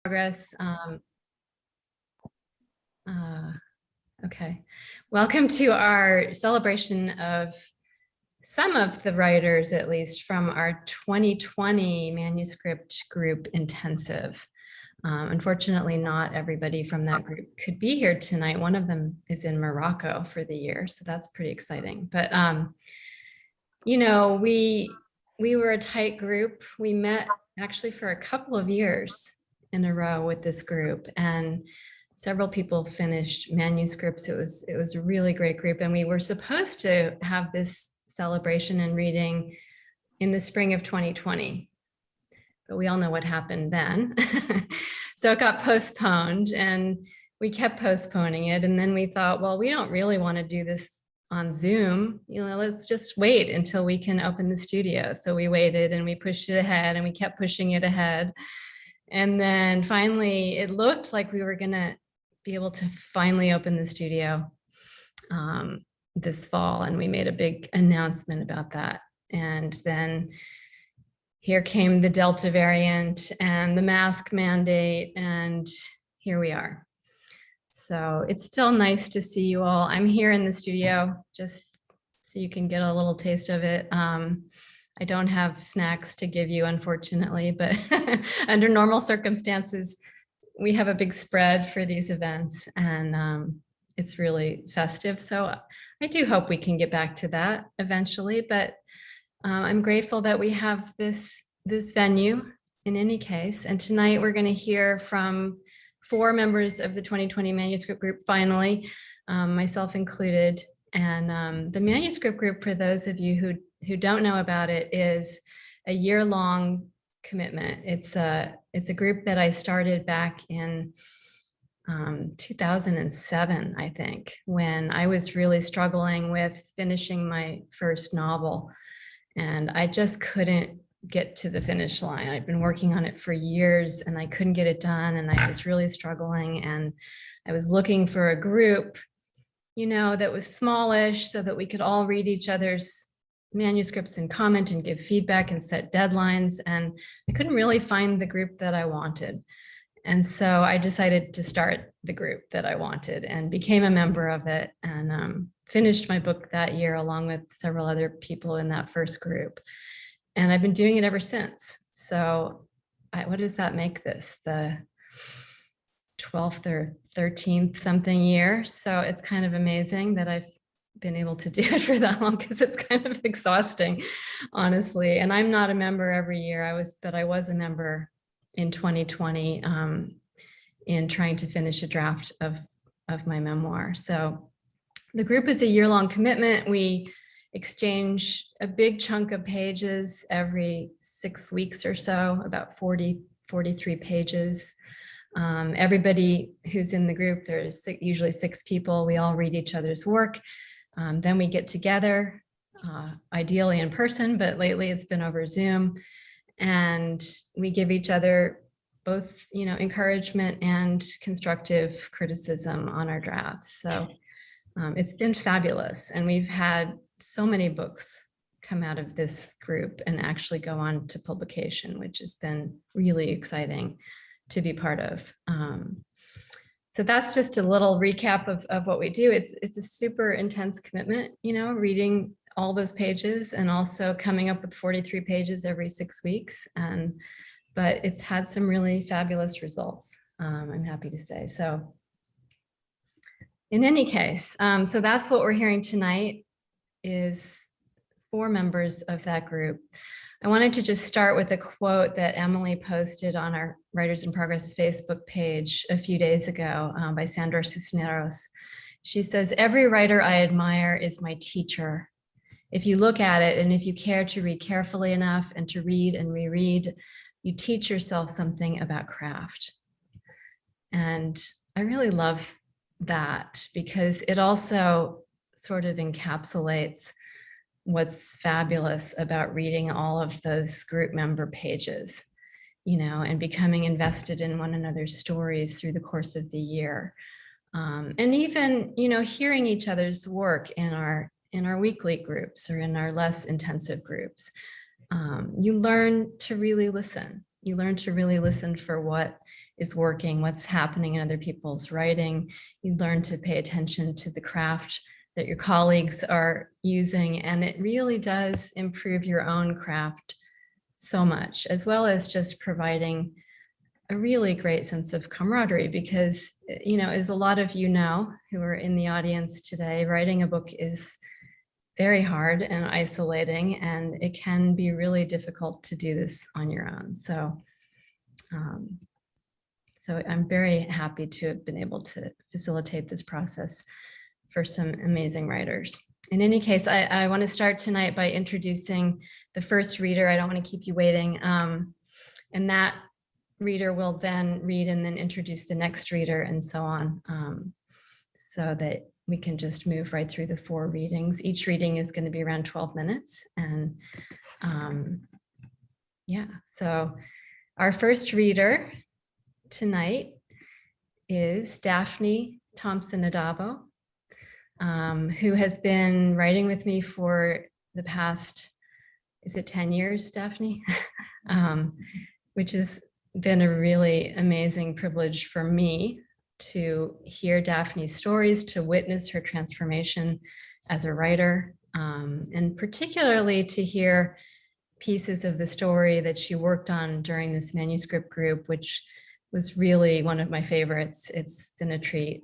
Progress. Okay. Welcome to our celebration of some of the writers, at least from our 2020 manuscript group intensive. Unfortunately, not everybody from that group could be here tonight. One of them is in Morocco for the year, so that's pretty exciting. But you know, we were a tight group. We met actually for a couple of years in a row with this group, and several people finished manuscripts. It was a really great group, and we were supposed to have this celebration and reading in the spring of 2020, but we all know what happened then. So it got postponed, and we kept postponing it, and then we thought, well, we don't really want to do this on Zoom, let's just wait until we can open the studio. So we waited and we pushed it ahead, and we kept pushing it ahead. And then finally, it looked like we were going to be able to finally open the studio this fall. And we made a big announcement about that. And then here came the Delta variant and the mask mandate, and here we are. So it's still nice to see you all. I'm here in the studio just so you can get a little taste of it. I don't have snacks to give you, unfortunately, but under normal circumstances, we have a big spread for these events, and it's really festive. So I do hope we can get back to that eventually, but I'm grateful that we have this venue in any case. And tonight we're going to hear from 4 members of the 2020 manuscript group, finally, myself included. And the manuscript group, for those of you who don't know about it, is a year-long commitment. It's a group that I started back in 2007, I think, when I was really struggling with finishing my first novel. And I just couldn't get to the finish line. I'd been working on it for years and I couldn't get it done, and I was really struggling, and I was looking for a group, that was smallish so that we could all read each other's manuscripts and comment and give feedback and set deadlines, and I couldn't really find the group that I wanted. And so I decided to start the group that I wanted and became a member of it, and finished my book that year along with several other people in that first group. And I've been doing it ever since. So what does that make this? The 12th or 13th something year. So it's kind of amazing that I've been able to do it for that long, because it's kind of exhausting, honestly. And I'm not a member every year. But I was a member in 2020 in trying to finish a draft of my memoir. So the group is a year-long commitment. We exchange a big chunk of pages every 6 weeks or so, about 43 pages. Everybody who's in the group, there's usually 6 people. We all read each other's work. Then we get together, ideally in person, but lately it's been over Zoom. And we give each other both, encouragement and constructive criticism on our drafts. So it's been fabulous. And we've had so many books come out of this group and actually go on to publication, which has been really exciting to be part of. So that's just a little recap of what we do. It's a super intense commitment, reading all those pages and also coming up with 43 pages every 6 weeks. But it's had some really fabulous results, I'm happy to say. So in any case, so that's what we're hearing tonight, is 4 members of that group. I wanted to just start with a quote that Emily posted on our Writers in Progress Facebook page a few days ago by Sandra Cisneros. She says, "Every writer I admire is my teacher. If you look at it, and if you care to read carefully enough and to read and reread, you teach yourself something about craft." And I really love that, because it also sort of encapsulates what's fabulous about reading all of those group member pages, and becoming invested in one another's stories through the course of the year. And even, hearing each other's work in our weekly groups or in our less intensive groups. You learn to really listen. You learn to really listen for what is working, what's happening in other people's writing. You learn to pay attention to the craft that your colleagues are using, and it really does improve your own craft so much, as well as just providing a really great sense of camaraderie, because, you know, as a lot of you know who are in the audience today, writing a book is very hard and isolating, and it can be really difficult to do this on your own. So I'm very happy to have been able to facilitate this process for some amazing writers. In any case, I want to start tonight by introducing the first reader. I don't want to keep you waiting. And that reader will then read and then introduce the next reader and so on, so that we can just move right through the 4 readings. Each reading is going to be around 12 minutes. And yeah, so our first reader tonight is Daphne Thomson-Addabbo, who has been writing with me for the past, is it 10 years, Daphne? Which has been a really amazing privilege for me to hear Daphne's stories, to witness her transformation as a writer, and particularly to hear pieces of the story that she worked on during this manuscript group, which was really one of my favorites. It's been a treat.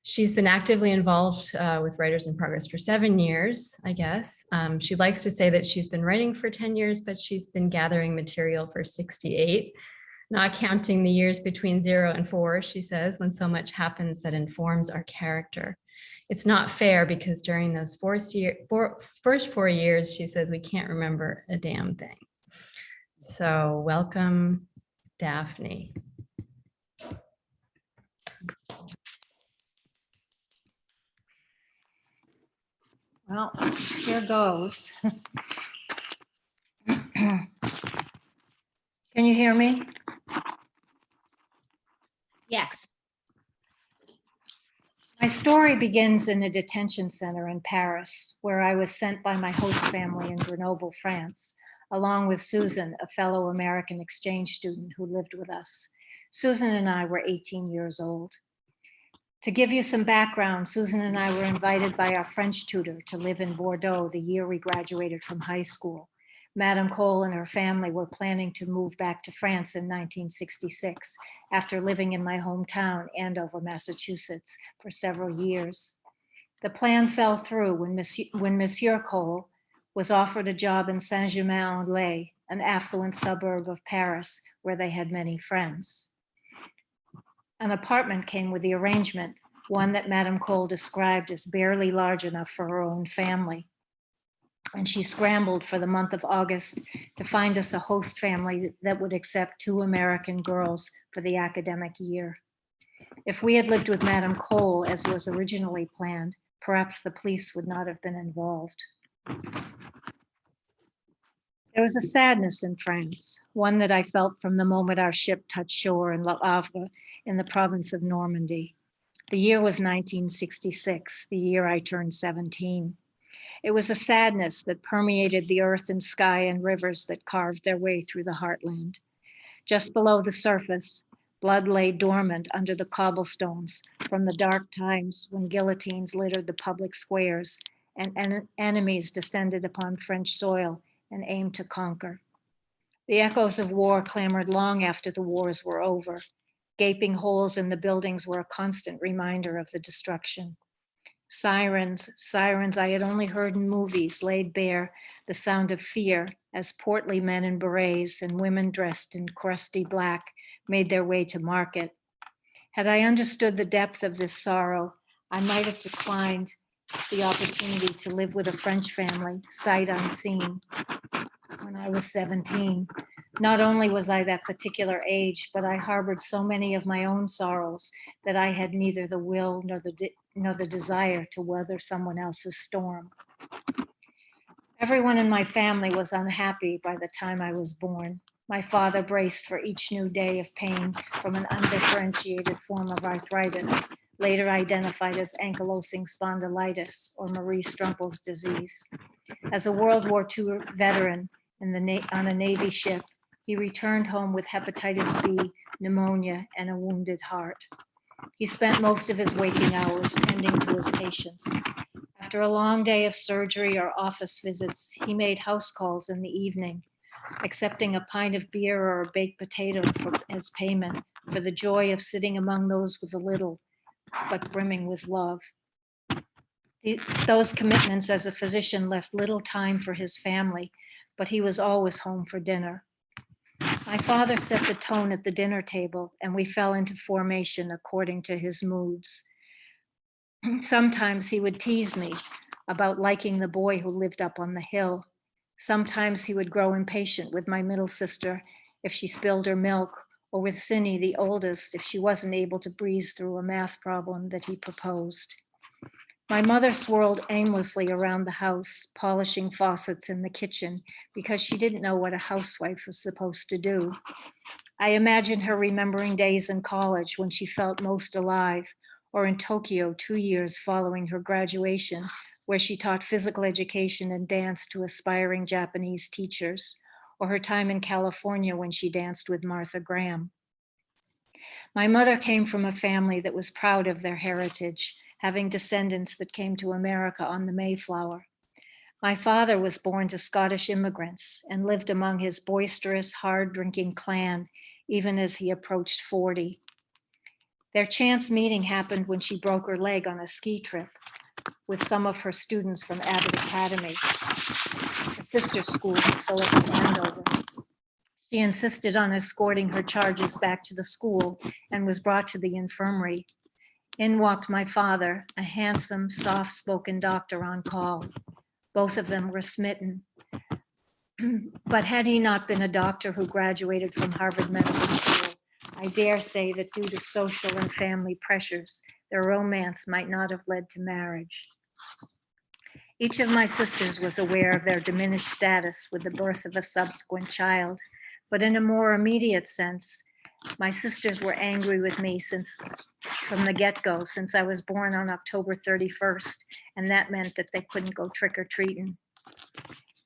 She's been actively involved with Writers in Progress for 7 years, I guess. She likes to say that she's been writing for 10 years, but she's been gathering material for 68, not counting the years between 0 and 4, she says, when so much happens that informs our character. It's not fair because during those first 4 years, she says, we can't remember a damn thing. So welcome, Daphne. Well, here goes. Can you hear me? Yes. My story begins in a detention center in Paris, where I was sent by my host family in Grenoble, France, along with Susan, a fellow American exchange student who lived with us. Susan and I were 18 years old. To give you some background, Susan and I were invited by our French tutor to live in Bordeaux the year we graduated from high school. Madame Cole and her family were planning to move back to France in 1966 after living in my hometown, Andover, Massachusetts, for several years. The plan fell through when Monsieur Cole was offered a job in Saint-Germain-en-Laye, an affluent suburb of Paris where they had many friends. An apartment came with the arrangement, one that Madame Cole described as barely large enough for her own family. And she scrambled for the month of August to find us a host family that would accept 2 American girls for the academic year. If we had lived with Madame Cole, as was originally planned, perhaps the police would not have been involved. There was a sadness in France, one that I felt from the moment our ship touched shore in Le Havre in the province of Normandy. The year was 1966, the year I turned 17. It was a sadness that permeated the earth and sky and rivers that carved their way through the heartland. Just below the surface, blood lay dormant under the cobblestones from the dark times when guillotines littered the public squares and enemies descended upon French soil and aimed to conquer. The echoes of war clamored long after the wars were over. Gaping holes in the buildings were a constant reminder of the destruction. Sirens I had only heard in movies laid bare the sound of fear as portly men in berets and women dressed in crusty black made their way to market. Had I understood the depth of this sorrow, I might have declined the opportunity to live with a French family, sight unseen, when I was 17. Not only was I that particular age, but I harbored so many of my own sorrows that I had neither the will nor the desire to weather someone else's storm. Everyone in my family was unhappy by the time I was born. My father braced for each new day of pain from an undifferentiated form of arthritis, later identified as ankylosing spondylitis or Marie Strumpel's disease. As a World War II veteran on a Navy ship, He returned home with hepatitis B, pneumonia, and a wounded heart. He spent most of his waking hours tending to his patients. After a long day of surgery or office visits, he made house calls in the evening, accepting a pint of beer or a baked potato as payment for the joy of sitting among those with a little, but brimming with love. Those commitments as a physician left little time for his family, but he was always home for dinner. My father set the tone at the dinner table, and we fell into formation according to his moods. Sometimes he would tease me about liking the boy who lived up on the hill. Sometimes he would grow impatient with my middle sister if she spilled her milk, or with Cindy, the oldest, if she wasn't able to breeze through a math problem that he proposed. My mother swirled aimlessly around the house, polishing faucets in the kitchen because she didn't know what a housewife was supposed to do. I imagine her remembering days in college when she felt most alive, or in Tokyo 2 years following her graduation, where she taught physical education and dance to aspiring Japanese teachers, or her time in California when she danced with Martha Graham. My mother came from a family that was proud of their heritage, having descendants that came to America on the Mayflower. My father was born to Scottish immigrants and lived among his boisterous, hard-drinking clan, even as he approached 40. Their chance meeting happened when she broke her leg on a ski trip with some of her students from Abbott Academy, a sister school to Phillips Andover. She insisted on escorting her charges back to the school and was brought to the infirmary. In walked my father, a handsome, soft-spoken doctor on call. Both of them were smitten. But had he not been a doctor who graduated from Harvard Medical School, I dare say that due to social and family pressures, their romance might not have led to marriage. Each of my sisters was aware of their diminished status with the birth of a subsequent child, but in a more immediate sense, my sisters were angry with me from the get-go, since I was born on October 31st, and that meant that they couldn't go trick-or-treating.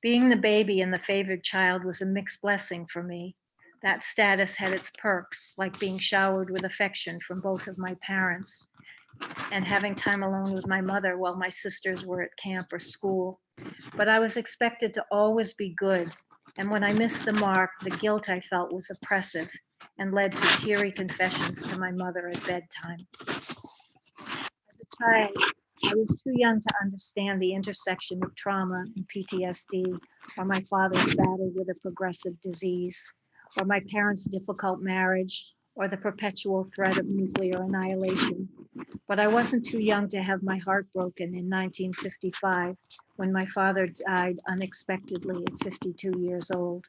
Being the baby and the favored child was a mixed blessing for me. That status had its perks, like being showered with affection from both of my parents and having time alone with my mother while my sisters were at camp or school. But I was expected to always be good, and when I missed the mark, the guilt I felt was oppressive and led to teary confessions to my mother at bedtime. As a child, I was too young to understand the intersection of trauma and PTSD, or my father's battle with a progressive disease, or my parents' difficult marriage, or the perpetual threat of nuclear annihilation. But I wasn't too young to have my heart broken in 1955, when my father died unexpectedly at 52 years old.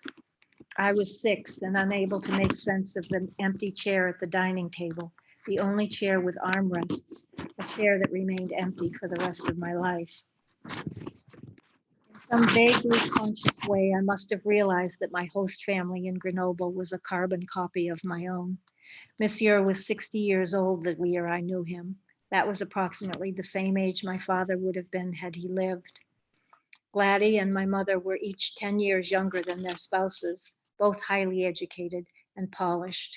I was 6 and unable to make sense of the empty chair at the dining table, the only chair with armrests, a chair that remained empty for the rest of my life. In some vaguely conscious way, I must have realized that my host family in Grenoble was a carbon copy of my own. Monsieur was 60 years old the year I knew him. That was approximately the same age my father would have been had he lived. Gladys and my mother were each 10 years younger than their spouses, both highly educated and polished.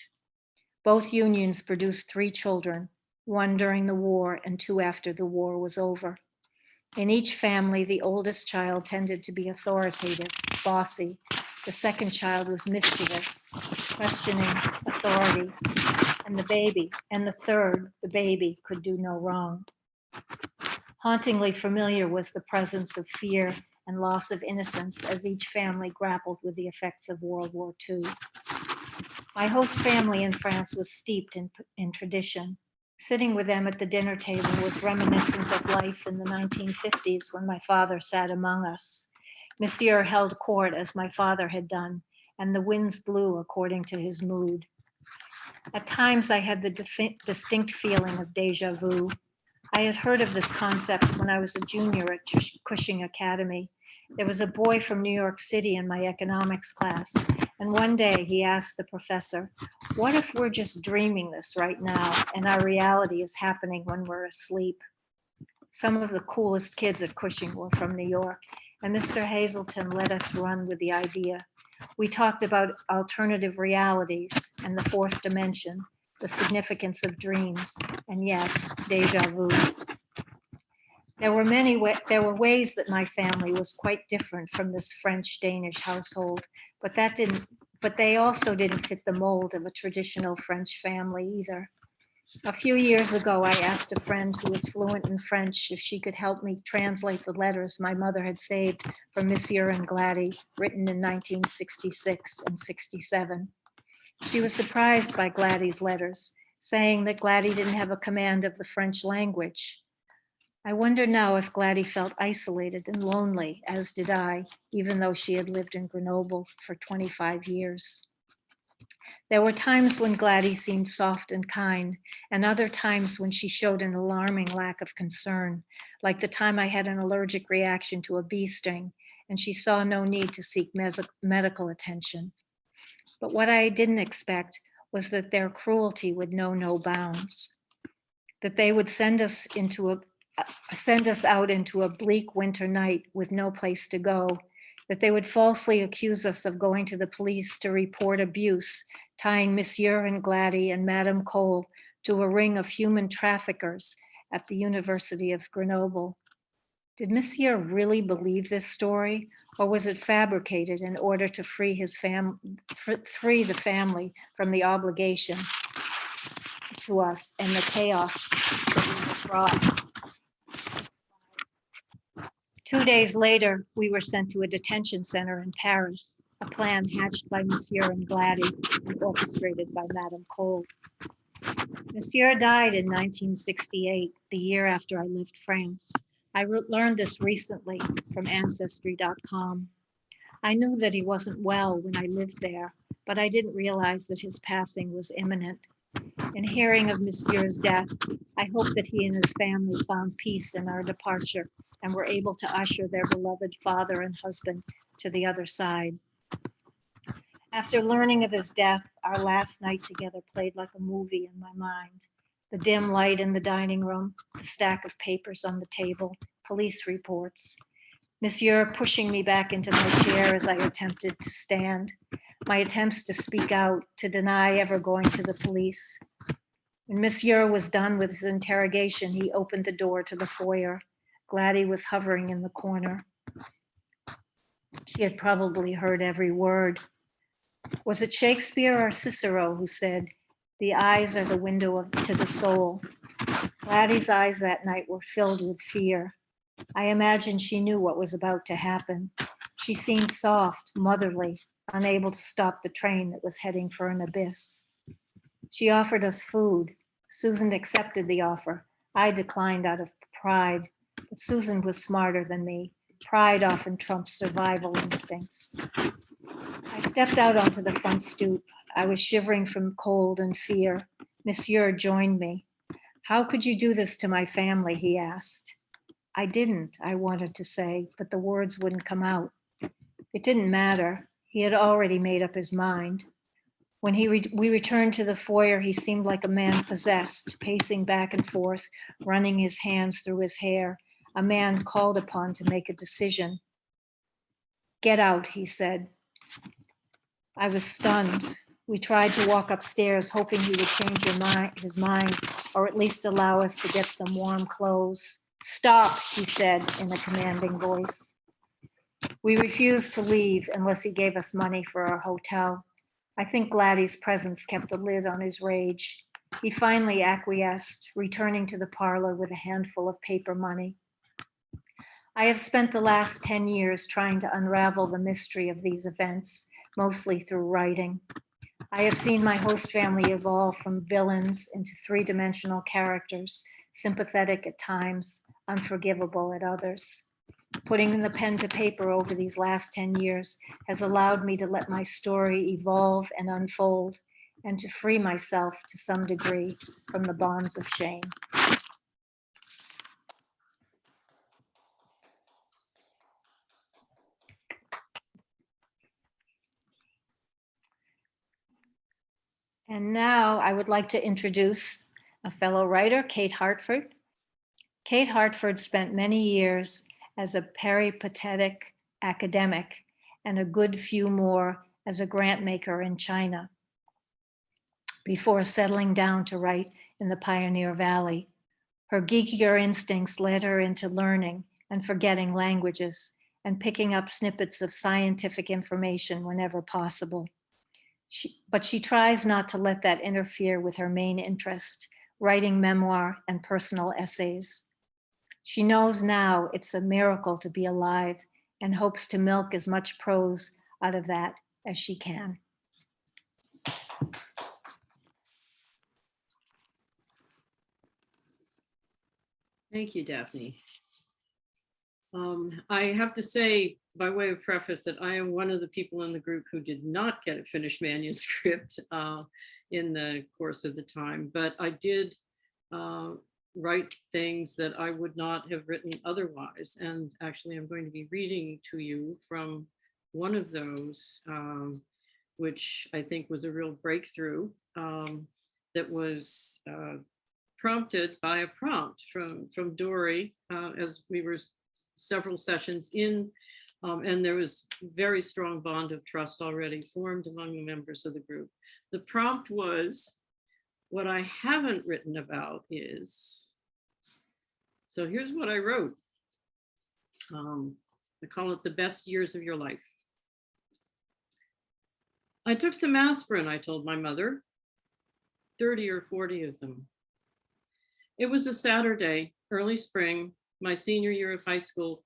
Both unions produced 3 children, 1 during the war and 2 after the war was over. In each family, the oldest child tended to be authoritative, bossy. The second child was mischievous, questioning authority, and the third, the baby, could do no wrong. Hauntingly familiar was the presence of fear and loss of innocence as each family grappled with the effects of World War II. My host family in France was steeped in tradition. Sitting with them at the dinner table was reminiscent of life in the 1950s when my father sat among us. Monsieur held court as my father had done, and the winds blew according to his mood. At times I had the distinct feeling of deja vu. I had heard of this concept when I was a junior at Cushing Academy. There was a boy from New York City in my economics class, and one day he asked the professor, "What if we're just dreaming this right now and our reality is happening when we're asleep?" Some of the coolest kids at Cushing were from New York, and Mr. Hazelton let us run with the idea. We talked about alternative realities and the fourth dimension, the significance of dreams, and yes, deja vu. There were ways that my family was quite different from this French-Danish household, but they also didn't fit the mold of a traditional French family either. A few years ago, I asked a friend who was fluent in French if she could help me translate the letters my mother had saved for Monsieur and Gladys, written in 1966 and 67. She was surprised by Gladys' letters, saying that Gladys didn't have a command of the French language. I wonder now if Gladys felt isolated and lonely, as did I, even though she had lived in Grenoble for 25 years. There were times when Gladys seemed soft and kind, and other times when she showed an alarming lack of concern, like the time I had an allergic reaction to a bee sting, and she saw no need to seek medical attention. But what I didn't expect was that their cruelty would know no bounds, that they would send us out into a bleak winter night with no place to go, that they would falsely accuse us of going to the police to report abuse, tying Monsieur and Gladys and Madame Cole to a ring of human traffickers at the University of Grenoble. Did Monsieur really believe this story, or was it fabricated in order to free the family from the obligation to us and the chaos that we brought? 2 days later, we were sent to a detention center in Paris, a plan hatched by Monsieur and Gladys and orchestrated by Madame Cole. Monsieur died in 1968, the year after I left France. I learned this recently from Ancestry.com. I knew that he wasn't well when I lived there, but I didn't realize that his passing was imminent. In hearing of Monsieur's death, I hope that he and his family found peace in our departure and were able to usher their beloved father and husband to the other side. After learning of his death, our last night together played like a movie in my mind. The dim light in the dining room, the stack of papers on the table, police reports. Monsieur pushing me back into my chair as I attempted to stand. My attempts to speak out, to deny ever going to the police. When Monsieur was done with his interrogation, he opened the door to the foyer. Gladys was hovering in the corner. She had probably heard every word. Was it Shakespeare or Cicero who said, "The eyes are the window to the soul"? Gladys' eyes that night were filled with fear. I imagine she knew what was about to happen. She seemed soft, motherly, unable to stop the train that was heading for an abyss. She offered us food. Susan accepted the offer. I declined out of pride, but Susan was smarter than me. Pride often trumps survival instincts. I stepped out onto the front stoop. I was shivering from cold and fear. Monsieur joined me. "How could you do this to my family?" he asked. I didn't, I wanted to say, but the words wouldn't come out. It didn't matter. He had already made up his mind. When we returned to the foyer, he seemed like a man possessed, pacing back and forth, running his hands through his hair, a man called upon to make a decision. "Get out," he said. I was stunned. We tried to walk upstairs, hoping he would change his mind, or at least allow us to get some warm clothes. "Stop," he said in a commanding voice. We refused to leave unless he gave us money for our hotel. I think Gladys' presence kept the lid on his rage. He finally acquiesced, returning to the parlor with a handful of paper money. I have spent the last 10 years trying to unravel the mystery of these events, mostly through writing. I have seen my host family evolve from villains into three-dimensional characters, sympathetic at times, unforgivable at others. Putting the pen to paper over these last 10 years has allowed me to let my story evolve and unfold, and to free myself to some degree from the bonds of shame. And now I would like to introduce a fellow writer, Kate Hartford. Kate Hartford spent many years as a peripatetic academic and a good few more as a grant maker in China before settling down to write in the Pioneer Valley. Her geekier instincts led her into learning and forgetting languages and picking up snippets of scientific information whenever possible. But she tries not to let that interfere with her main interest, writing memoir and personal essays. She knows now it's a miracle to be alive and hopes to milk as much prose out of that as she can. Thank you, Daphne. I have to say, by way of preface, that I am one of the people in the group who did not get a finished manuscript in the course of the time, but I did write things that I would not have written otherwise. And actually, I'm going to be reading to you from one of those, which I think was a real breakthrough that was prompted by a prompt from Dori as we were several sessions in, and there was very strong bond of trust already formed among the members of the group. The prompt was, what I haven't written about is, so here's what I wrote. I call it the best years of your life. I took some aspirin, I told my mother, 30 or 40 of them. It was a Saturday, early spring, my senior year of high school.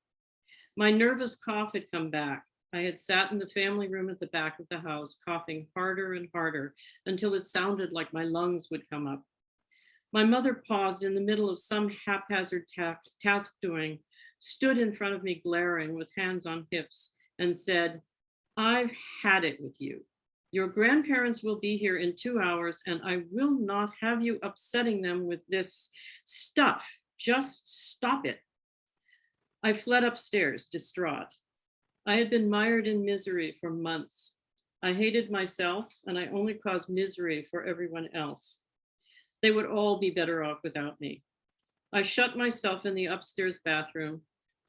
My nervous cough had come back. I had sat in the family room at the back of the house, coughing harder and harder until it sounded like my lungs would come up. My mother paused in the middle of some haphazard task doing, stood in front of me glaring with hands on hips and said, I've had it with you. Your grandparents will be here in 2 hours and I will not have you upsetting them with this stuff. Just stop it. I fled upstairs, distraught. I had been mired in misery for months. I hated myself and I only caused misery for everyone else. They would all be better off without me. I shut myself in the upstairs bathroom,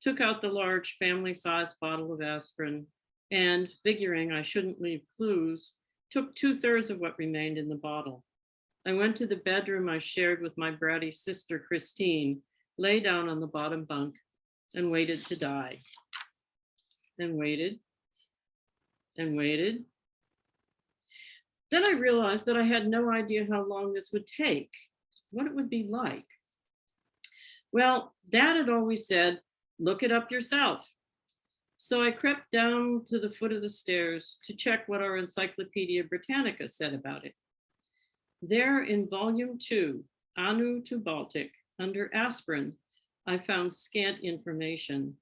took out the large family-sized bottle of aspirin, and figuring I shouldn't leave clues, took 2/3 of what remained in the bottle. I went to the bedroom I shared with my bratty sister, Christine, lay down on the bottom bunk and waited to die. And waited and waited. Then I realized that I had no idea how long this would take, what it would be like. Well, Dad had always said, look it up yourself. So I crept down to the foot of the stairs to check what our Encyclopedia Britannica said about it. There in volume 2, Anu to Baltic, under aspirin, I found scant information.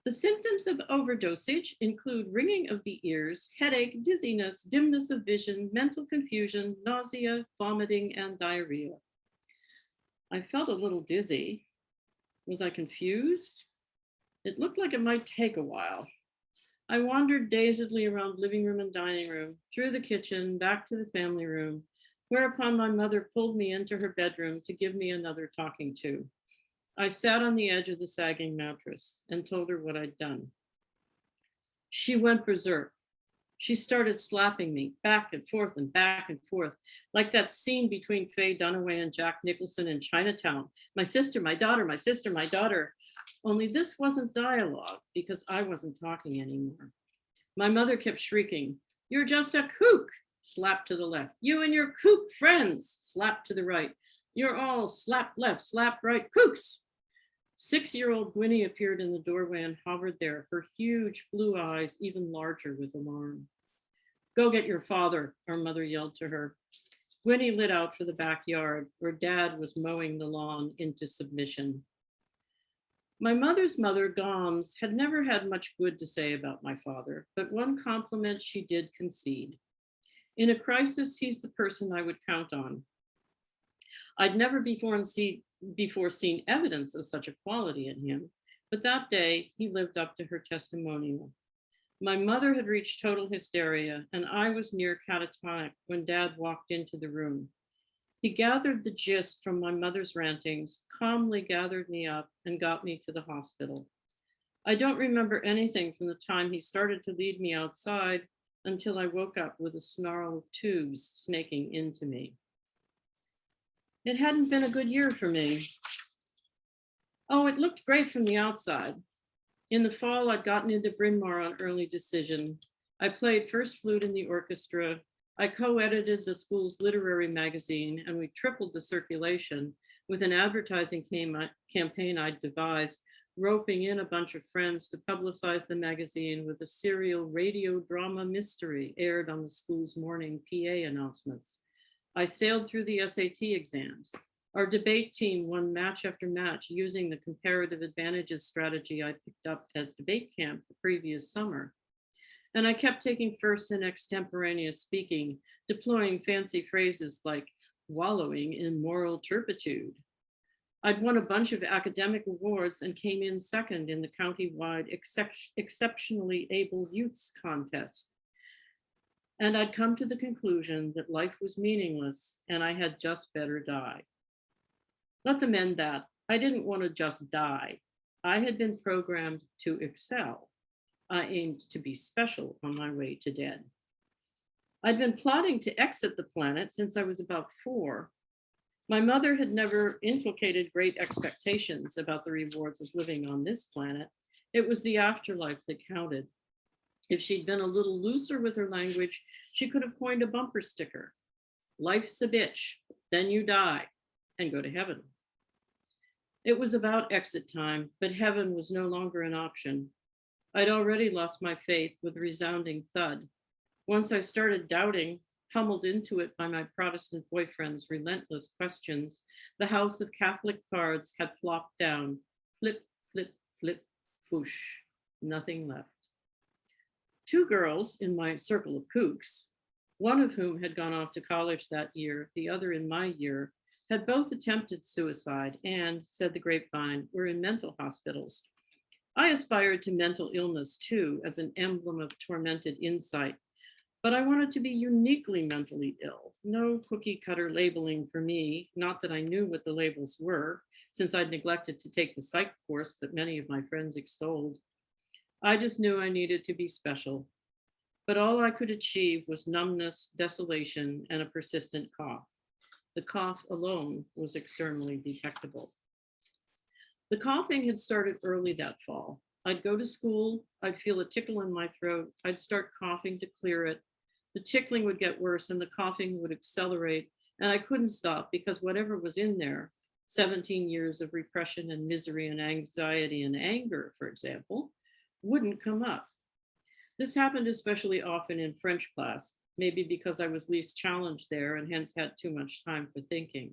The symptoms of overdosage include ringing of the ears, headache, dizziness, dimness of vision, mental confusion, nausea, vomiting, and diarrhea. I felt a little dizzy. Was I confused? It looked like it might take a while. I wandered dazedly around living room and dining room, through the kitchen, back to the family room, whereupon my mother pulled me into her bedroom to give me another talking to. I sat on the edge of the sagging mattress and told her what I'd done. She went berserk. She started slapping me back and forth, like that scene between Faye Dunaway and Jack Nicholson in Chinatown. My sister, my daughter, my sister, my daughter. Only this wasn't dialogue because I wasn't talking anymore. My mother kept shrieking, you're just a kook, slap to the left. You and your kook friends, slap to the right. You're all slap left, slap right, kooks. 6-year-old Gwynnie appeared in the doorway and hovered there, her huge blue eyes even larger with alarm. Go get your father, our mother yelled to her. Gwynnie lit out for the backyard where Dad was mowing the lawn into submission. My mother's mother, Goms, had never had much good to say about my father, but one compliment she did concede. In a crisis, he's the person I would count on. I'd never before seen evidence of such a quality in him, but that day he lived up to her testimonial. My mother had reached total hysteria and I was near catatonic when Dad walked into the room. He gathered the gist from my mother's rantings, calmly gathered me up and got me to the hospital. I don't remember anything from the time he started to lead me outside until I woke up with a snarl of tubes snaking into me. It hadn't been a good year for me. Oh, it looked great from the outside. In the fall, I'd gotten into Bryn Mawr on early decision. I played first flute in the orchestra. I co-edited the school's literary magazine, and we tripled the circulation with an advertising campaign I'd devised, roping in a bunch of friends to publicize the magazine with a serial radio drama mystery aired on the school's morning PA announcements. I sailed through the SAT exams. Our debate team won match after match using the comparative advantages strategy I picked up at debate camp the previous summer. And I kept taking firsts in extemporaneous speaking, deploying fancy phrases like wallowing in moral turpitude. I'd won a bunch of academic awards and came in second in the county-wide exceptionally able youths contest. And I'd come to the conclusion that life was meaningless and I had just better die. Let's amend that. I didn't want to just die. I had been programmed to excel. I aimed to be special on my way to dead. I'd been plotting to exit the planet since I was about 4. My mother had never inculcated great expectations about the rewards of living on this planet. It was the afterlife that counted. If she'd been a little looser with her language, she could have coined a bumper sticker. Life's a bitch, then you die and go to heaven. It was about exit time, but heaven was no longer an option. I'd already lost my faith with a resounding thud. Once I started doubting, pummeled into it by my Protestant boyfriend's relentless questions, the house of Catholic cards had flopped down. Flip, flip, flip, foosh, nothing left. 2 girls in my circle of kooks, one of whom had gone off to college that year, the other in my year, had both attempted suicide and, said the grapevine, were in mental hospitals. I aspired to mental illness too, as an emblem of tormented insight, but I wanted to be uniquely mentally ill. No cookie cutter labeling for me, not that I knew what the labels were, since I'd neglected to take the psych course that many of my friends extolled. I just knew I needed to be special, but all I could achieve was numbness, desolation, and a persistent cough. The cough alone was externally detectable. The coughing had started early that fall. I'd go to school, I'd feel a tickle in my throat, I'd start coughing to clear it. The tickling would get worse and the coughing would accelerate, and I couldn't stop because whatever was in there, 17 years of repression and misery and anxiety and anger, for example, wouldn't come up. This happened especially often in French class, maybe because I was least challenged there and hence had too much time for thinking.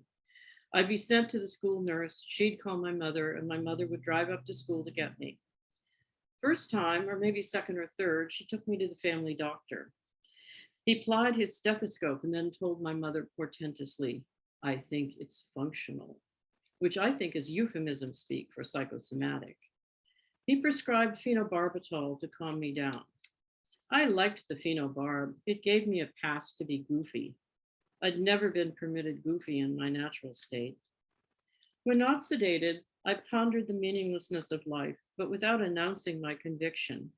I'd be sent to the school nurse, she'd call my mother, and my mother would drive up to school to get me. First time, or maybe second or third, she took me to the family doctor. He plied his stethoscope and then told my mother portentously, "I think it's functional," which I think is euphemism speak for psychosomatic. He prescribed phenobarbital to calm me down. I liked the phenobarb. It gave me a pass to be goofy. I'd never been permitted goofy in my natural state. When not sedated, I pondered the meaninglessness of life, but without announcing my conviction.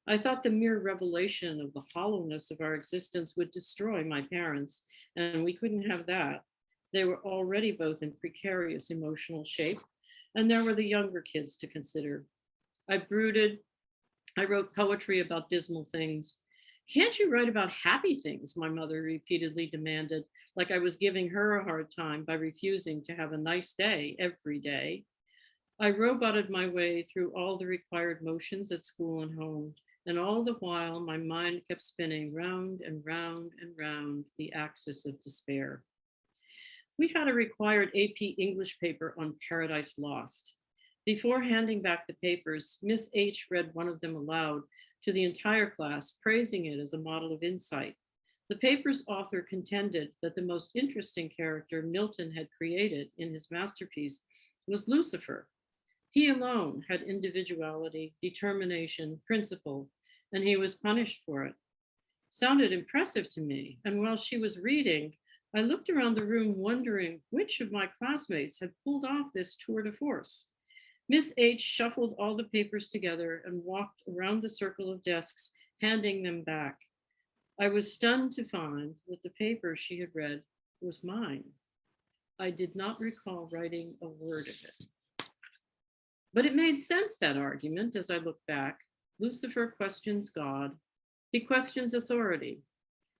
I thought the mere revelation of the hollowness of our existence would destroy my parents, and we couldn't have that. They were already both in precarious emotional shape, and there were the younger kids to consider. I brooded. I wrote poetry about dismal things. "Can't you write about happy things?" my mother repeatedly demanded, like I was giving her a hard time by refusing to have a nice day every day. I roboted my way through all the required motions at school and home, and all the while my mind kept spinning round and round and round the axis of despair. We had a required AP English paper on Paradise Lost. Before handing back the papers, Miss H read one of them aloud to the entire class, praising it as a model of insight. The paper's author contended that the most interesting character Milton had created in his masterpiece was Lucifer. He alone had individuality, determination, principle, and he was punished for it. Sounded impressive to me, and while she was reading, I looked around the room wondering which of my classmates had pulled off this tour de force. Miss H shuffled all the papers together and walked around the circle of desks, handing them back. I was stunned to find that the paper she had read was mine. I did not recall writing a word of it. But it made sense, that argument, as I look back. Lucifer questions God. He questions authority.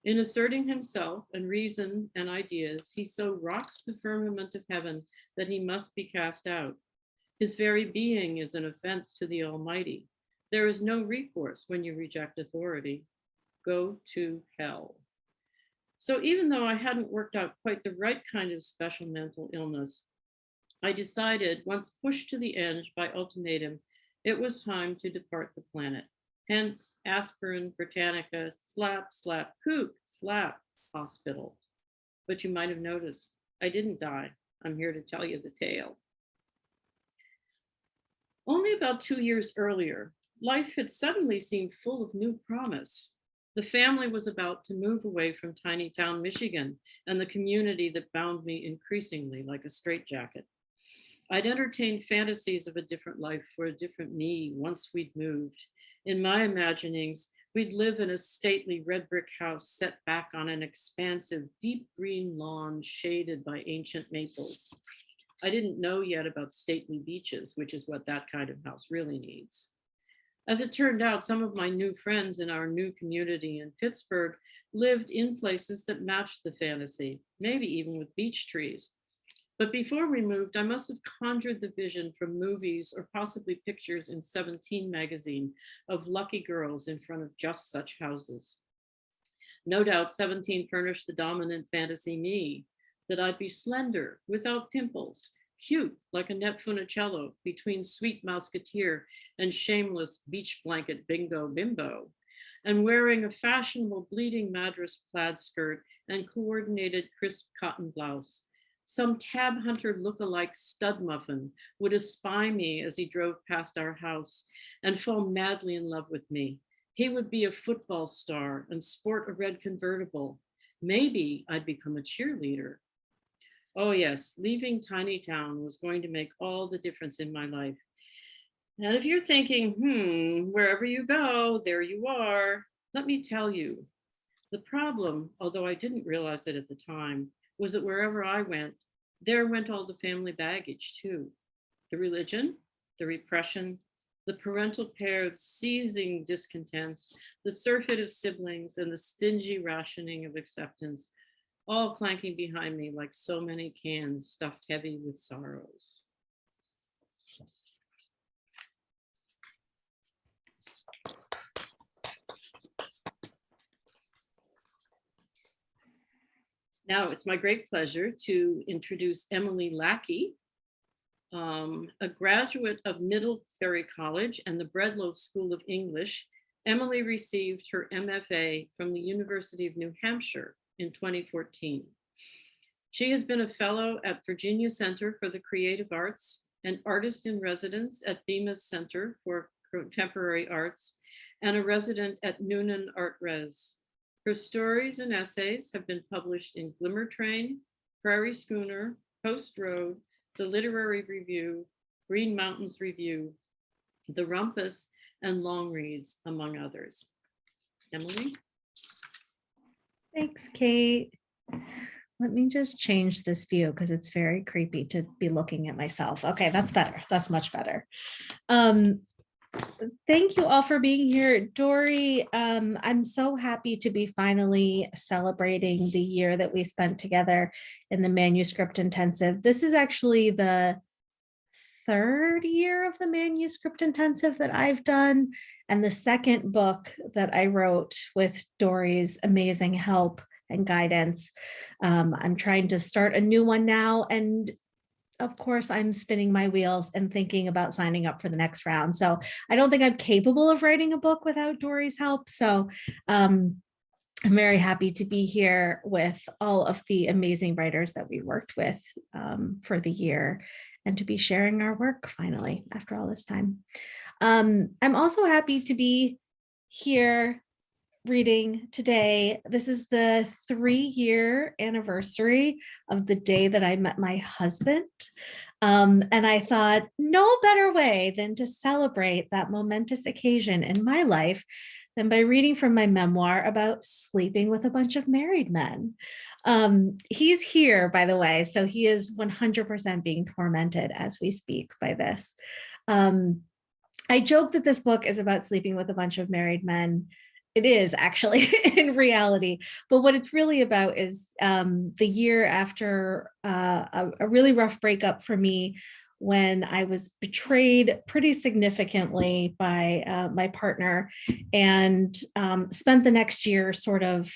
In asserting himself and reason and ideas, he so rocks the firmament of heaven that he must be cast out. His very being is an offense to the Almighty. There is no recourse when you reject authority. Go to hell. So even though I hadn't worked out quite the right kind of special mental illness, I decided, once pushed to the edge by ultimatum, it was time to depart the planet. Hence, aspirin, Britannica, slap, slap, kook, slap, hospital. But you might have noticed, I didn't die. I'm here to tell you the tale. Only about 2 years earlier, life had suddenly seemed full of new promise. The family was about to move away from tiny town Michigan and the community that bound me increasingly like a straitjacket. I'd entertained fantasies of a different life for a different me once we'd moved. In my imaginings, we'd live in a stately red brick house set back on an expansive deep green lawn shaded by ancient maples. I didn't know yet about stately beaches, which is what that kind of house really needs. As it turned out, some of my new friends in our new community in Pittsburgh lived in places that matched the fantasy, maybe even with beech trees. But before we moved, I must have conjured the vision from movies or possibly pictures in 17 magazine of lucky girls in front of just such houses. No doubt 17 furnished the dominant fantasy me, that I'd be slender, without pimples, cute like a Annette Funicello between Sweet Musketeer and shameless beach blanket bingo bimbo, and wearing a fashionable bleeding madras plaid skirt and coordinated crisp cotton blouse. Some tab hunter look-alike stud muffin would espy me as he drove past our house and fall madly in love with me. He would be a football star and sport a red convertible. Maybe I'd become a cheerleader. Oh yes, leaving tiny town was going to make all the difference in my life. And if you're thinking, wherever you go, there you are, let me tell you, the problem, although I didn't realize it at the time, was that wherever I went, there went all the family baggage too. The religion, the repression, the parental paired seizing discontents, the surfeit of siblings, and the stingy rationing of acceptance, all clanking behind me like so many cans stuffed heavy with sorrows. Now it's my great pleasure to introduce Emily Lackey, a graduate of Middlebury College and the Breadloaf School of English. Emily received her MFA from the University of New Hampshire in 2014. She has been a fellow at Virginia Center for the Creative Arts, an artist in residence at Bemis Center for Contemporary Arts, and a resident at Noonan Art Res. Her stories and essays have been published in Glimmer Train, Prairie Schooner, Post Road, The Literary Review, Green Mountains Review, The Rumpus, and Long Reads, among others. Emily? Thanks, Kate. Let me just change this view because it's very creepy to be looking at myself. Okay, that's better. That's much better. Thank you all for being here. Dori, I'm so happy to be finally celebrating the year that we spent together in the Manuscript Intensive. This is actually the third year of the Manuscript Intensive that I've done, and the second book that I wrote with Dori's amazing help and guidance. I'm trying to start a new one now, and of course, I'm spinning my wheels and thinking about signing up for the next round. So I don't think I'm capable of writing a book without Dori's help. So I'm very happy to be here with all of the amazing writers that we worked with for the year and to be sharing our work finally after all this time. I'm also happy to be here reading today. This is the 3-year anniversary of the day that I met my husband. And I thought no better way than to celebrate that momentous occasion in my life than by reading from my memoir about sleeping with a bunch of married men. He's here, by the way, so he is 100% being tormented as we speak by this. I joke that this book is about sleeping with a bunch of married men. It is actually in reality, but what it's really about is the year after a really rough breakup for me, when I was betrayed pretty significantly by my partner, and spent the next year sort of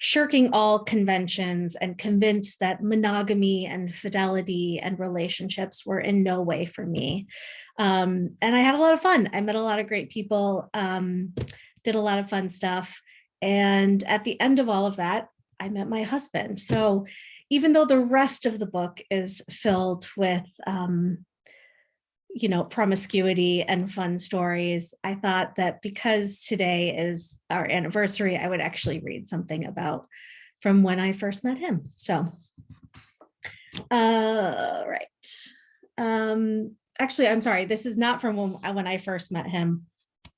shirking all conventions and convinced that monogamy and fidelity and relationships were in no way for me. And I had a lot of fun. I met a lot of great people, did a lot of fun stuff. And at the end of all of that, I met my husband. So even though the rest of the book is filled with, promiscuity and fun stories, I thought that because today is our anniversary, I would actually read something about from when I first met him. So, right. Actually, I'm sorry, this is not from when I first met him.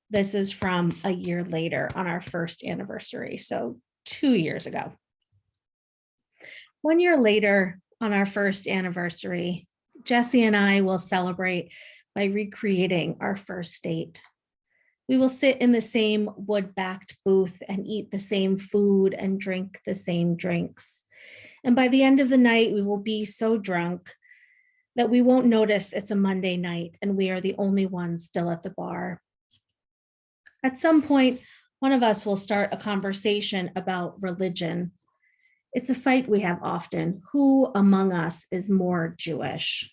This is from a year later on our first anniversary. So 2 years ago. 1 year later on our first anniversary, Jesse and I will celebrate by recreating our first date. We will sit in the same wood-backed booth and eat the same food and drink the same drinks. And by the end of the night, we will be so drunk that we won't notice it's a Monday night and we are the only ones still at the bar. At some point, one of us will start a conversation about religion. It's a fight we have often. Who among us is more Jewish?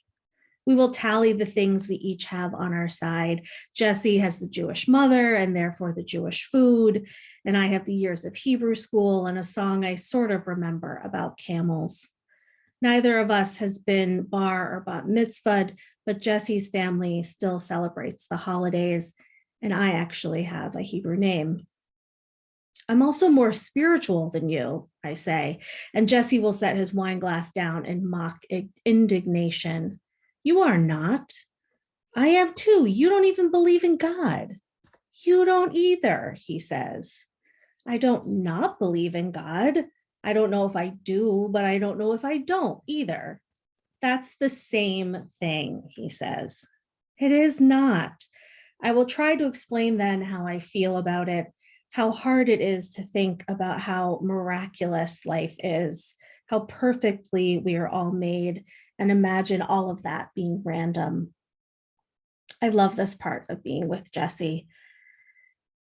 We will tally the things we each have on our side. Jesse has the Jewish mother and therefore the Jewish food. And I have the years of Hebrew school and a song I sort of remember about camels. Neither of us has been bar or bat mitzvahed, but Jesse's family still celebrates the holidays. And I actually have a Hebrew name. I'm also more spiritual than you, I say, and Jesse will set his wine glass down in mock indignation. You are not. I am too. You don't even believe in God. You don't either, he says. I don't not believe in God. I don't know if I do, but I don't know if I don't either. That's the same thing, he says. It is not. I will try to explain then how I feel about it, how hard it is to think about how miraculous life is, how perfectly we are all made, and imagine all of that being random. I love this part of being with Jesse,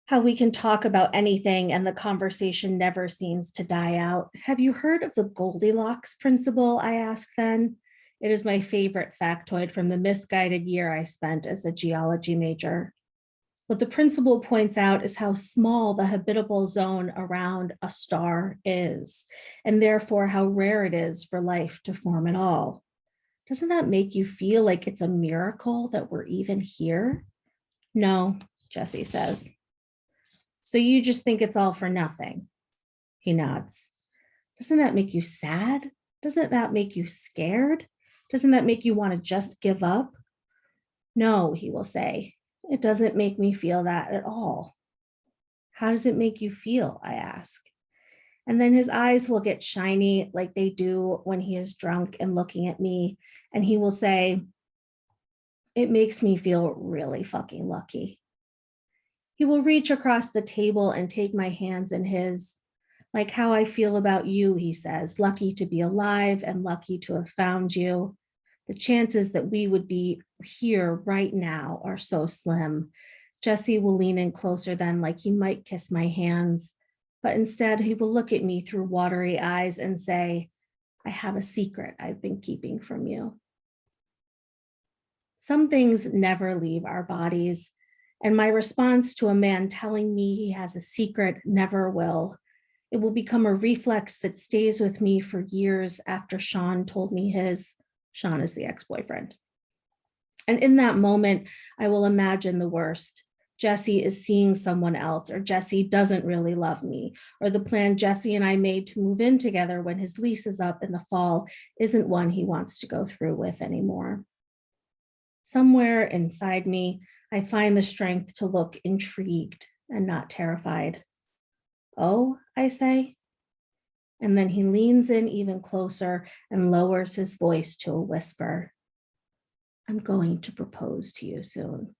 how we can talk about anything and the conversation never seems to die out. Have you heard of the Goldilocks principle? I ask then. It is my favorite factoid from the misguided year I spent as a geology major. What the principle points out is how small the habitable zone around a star is, and therefore how rare it is for life to form at all. Doesn't that make you feel like it's a miracle that we're even here? No, Jesse says. So you just think it's all for nothing? He nods. Doesn't that make you sad? Doesn't that make you scared? Doesn't that make you want to just give up? No, he will say. It doesn't make me feel that at all. How does it make you feel? I ask. And then his eyes will get shiny like they do when he is drunk and looking at me. And he will say, it makes me feel really fucking lucky. He will reach across the table and take my hands in his, like how I feel about you, he says, lucky to be alive and lucky to have found you. The chances that we would be here right now are so slim. Jesse will lean in closer then, like he might kiss my hands, but instead he will look at me through watery eyes and say, I have a secret I've been keeping from you. Some things never leave our bodies, and my response to a man telling me he has a secret never will. It will become a reflex that stays with me for years after Sean told me his. Sean is the ex-boyfriend. And in that moment, I will imagine the worst. Jesse is seeing someone else, or Jesse doesn't really love me, or the plan Jesse and I made to move in together when his lease is up in the fall isn't one he wants to go through with anymore. Somewhere inside me, I find the strength to look intrigued and not terrified. Oh, I say. And then he leans in even closer and lowers his voice to a whisper. I'm going to propose to you soon.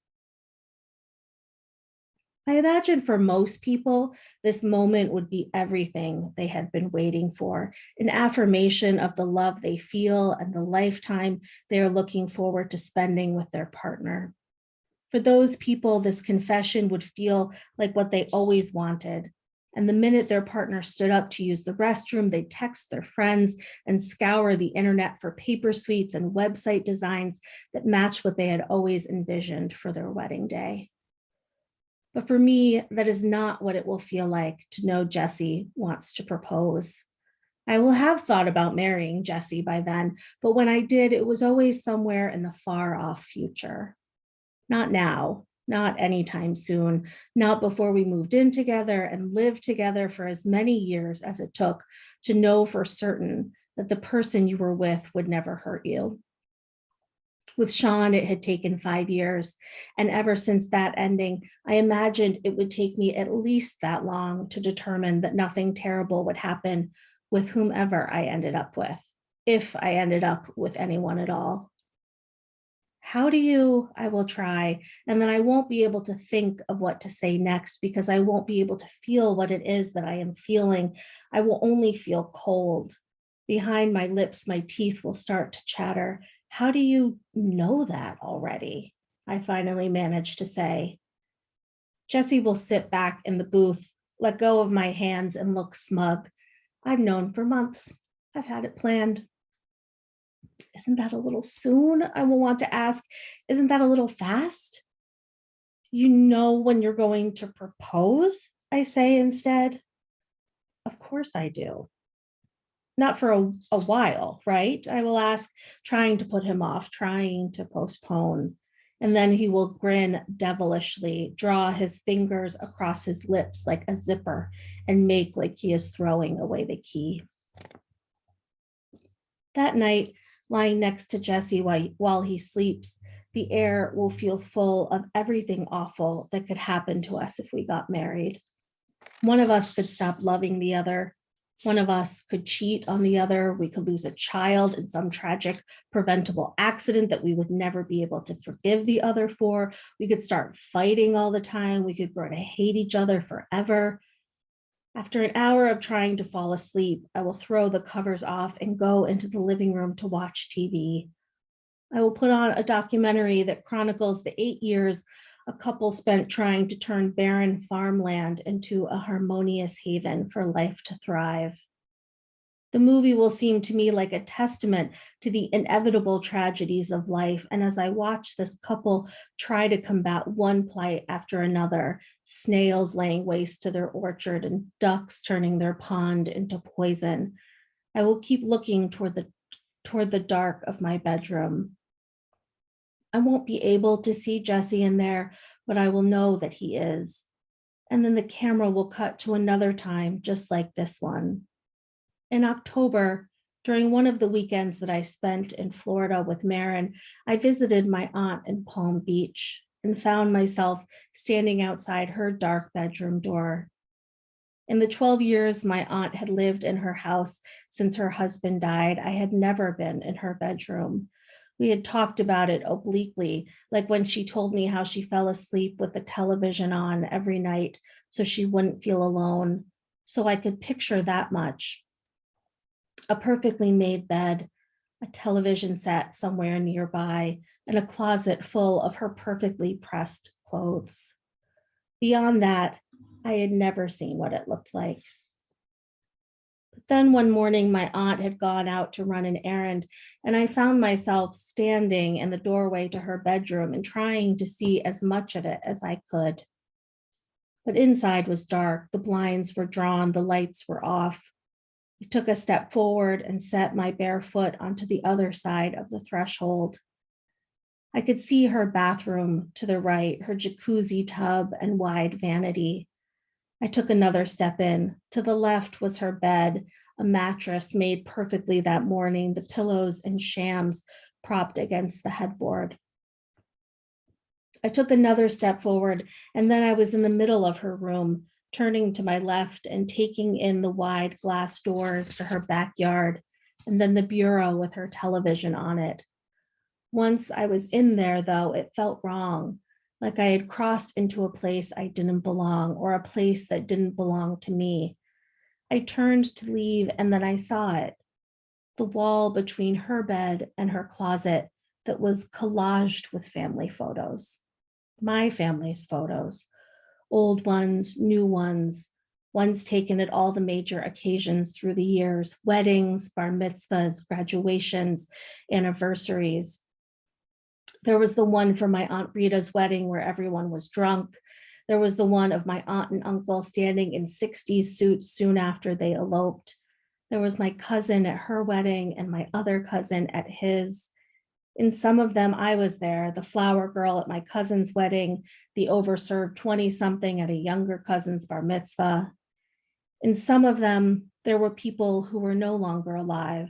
I imagine for most people, this moment would be everything they had been waiting for, an affirmation of the love they feel and the lifetime they are looking forward to spending with their partner. For those people, this confession would feel like what they always wanted. And the minute their partner stood up to use the restroom, they'd text their friends and scour the internet for paper suites and website designs that match what they had always envisioned for their wedding day. But for me, that is not what it will feel like to know Jesse wants to propose. I will have thought about marrying Jesse by then, but when I did, it was always somewhere in the far off future. Not now, not anytime soon, not before we moved in together and lived together for as many years as it took to know for certain that the person you were with would never hurt you. With Sean, it had taken 5 years, and ever since that ending, I imagined it would take me at least that long to determine that nothing terrible would happen with whomever I ended up with, if I ended up with anyone at all. How do you? I will try, and then I won't be able to think of what to say next because I won't be able to feel what it is that I am feeling. I will only feel cold. Behind my lips, my teeth will start to chatter. How do you know that already? I finally managed to say. Jesse will sit back in the booth, let go of my hands, and look smug. I've known for months. I've had it planned. Isn't that a little soon? I will want to ask. Isn't that a little fast? You know when you're going to propose? I say instead. Of course I do. Not for a while, right? I will ask, trying to put him off, trying to postpone. And then he will grin devilishly, draw his fingers across his lips like a zipper, and make like he is throwing away the key. That night, lying next to Jesse while he sleeps, the air will feel full of everything awful that could happen to us if we got married. One of us could stop loving the other. One of us could cheat on the other. We could lose a child in some tragic, preventable accident that we would never be able to forgive the other for. We could start fighting all the time. We could grow to hate each other forever. After an hour of trying to fall asleep, I will throw the covers off and go into the living room to watch TV. I will put on a documentary that chronicles the 8 years a couple spent trying to turn barren farmland into a harmonious haven for life to thrive. The movie will seem to me like a testament to the inevitable tragedies of life. And as I watch this couple try to combat one plight after another, snails laying waste to their orchard and ducks turning their pond into poison, I will keep looking toward the dark of my bedroom. I won't be able to see Jesse in there, but I will know that he is. And then the camera will cut to another time, just like this one. In October, during one of the weekends that I spent in Florida with Marin, I visited my aunt in Palm Beach and found myself standing outside her dark bedroom door. In the 12 years my aunt had lived in her house since her husband died, I had never been in her bedroom. We had talked about it obliquely, like when she told me how she fell asleep with the television on every night so she wouldn't feel alone. So I could picture that much. A perfectly made bed, a television set somewhere nearby, and a closet full of her perfectly pressed clothes. Beyond that, I had never seen what it looked like. But then one morning, my aunt had gone out to run an errand, and I found myself standing in the doorway to her bedroom and trying to see as much of it as I could. But inside was dark, the blinds were drawn, the lights were off. I took a step forward and set my bare foot onto the other side of the threshold. I could see her bathroom to the right, her jacuzzi tub and wide vanity. I took another step in. To the left was her bed, a mattress made perfectly that morning, the pillows and shams propped against the headboard. I took another step forward, and then I was in the middle of her room, turning to my left and taking in the wide glass doors to her backyard, and then the bureau with her television on it. Once I was in there, though, it felt wrong, like I had crossed into a place I didn't belong, or a place that didn't belong to me. I turned to leave, and then I saw it, the wall between her bed and her closet that was collaged with family photos, my family's photos, old ones, new ones taken at all the major occasions through the years, weddings, bar mitzvahs, graduations, anniversaries. There was the one for my Aunt Rita's wedding where everyone was drunk. There was the one of my aunt and uncle standing in 60s suits soon after they eloped. There was my cousin at her wedding and my other cousin at his. In some of them, I was there, the flower girl at my cousin's wedding, the overserved 20-something at a younger cousin's bar mitzvah. In some of them, there were people who were no longer alive.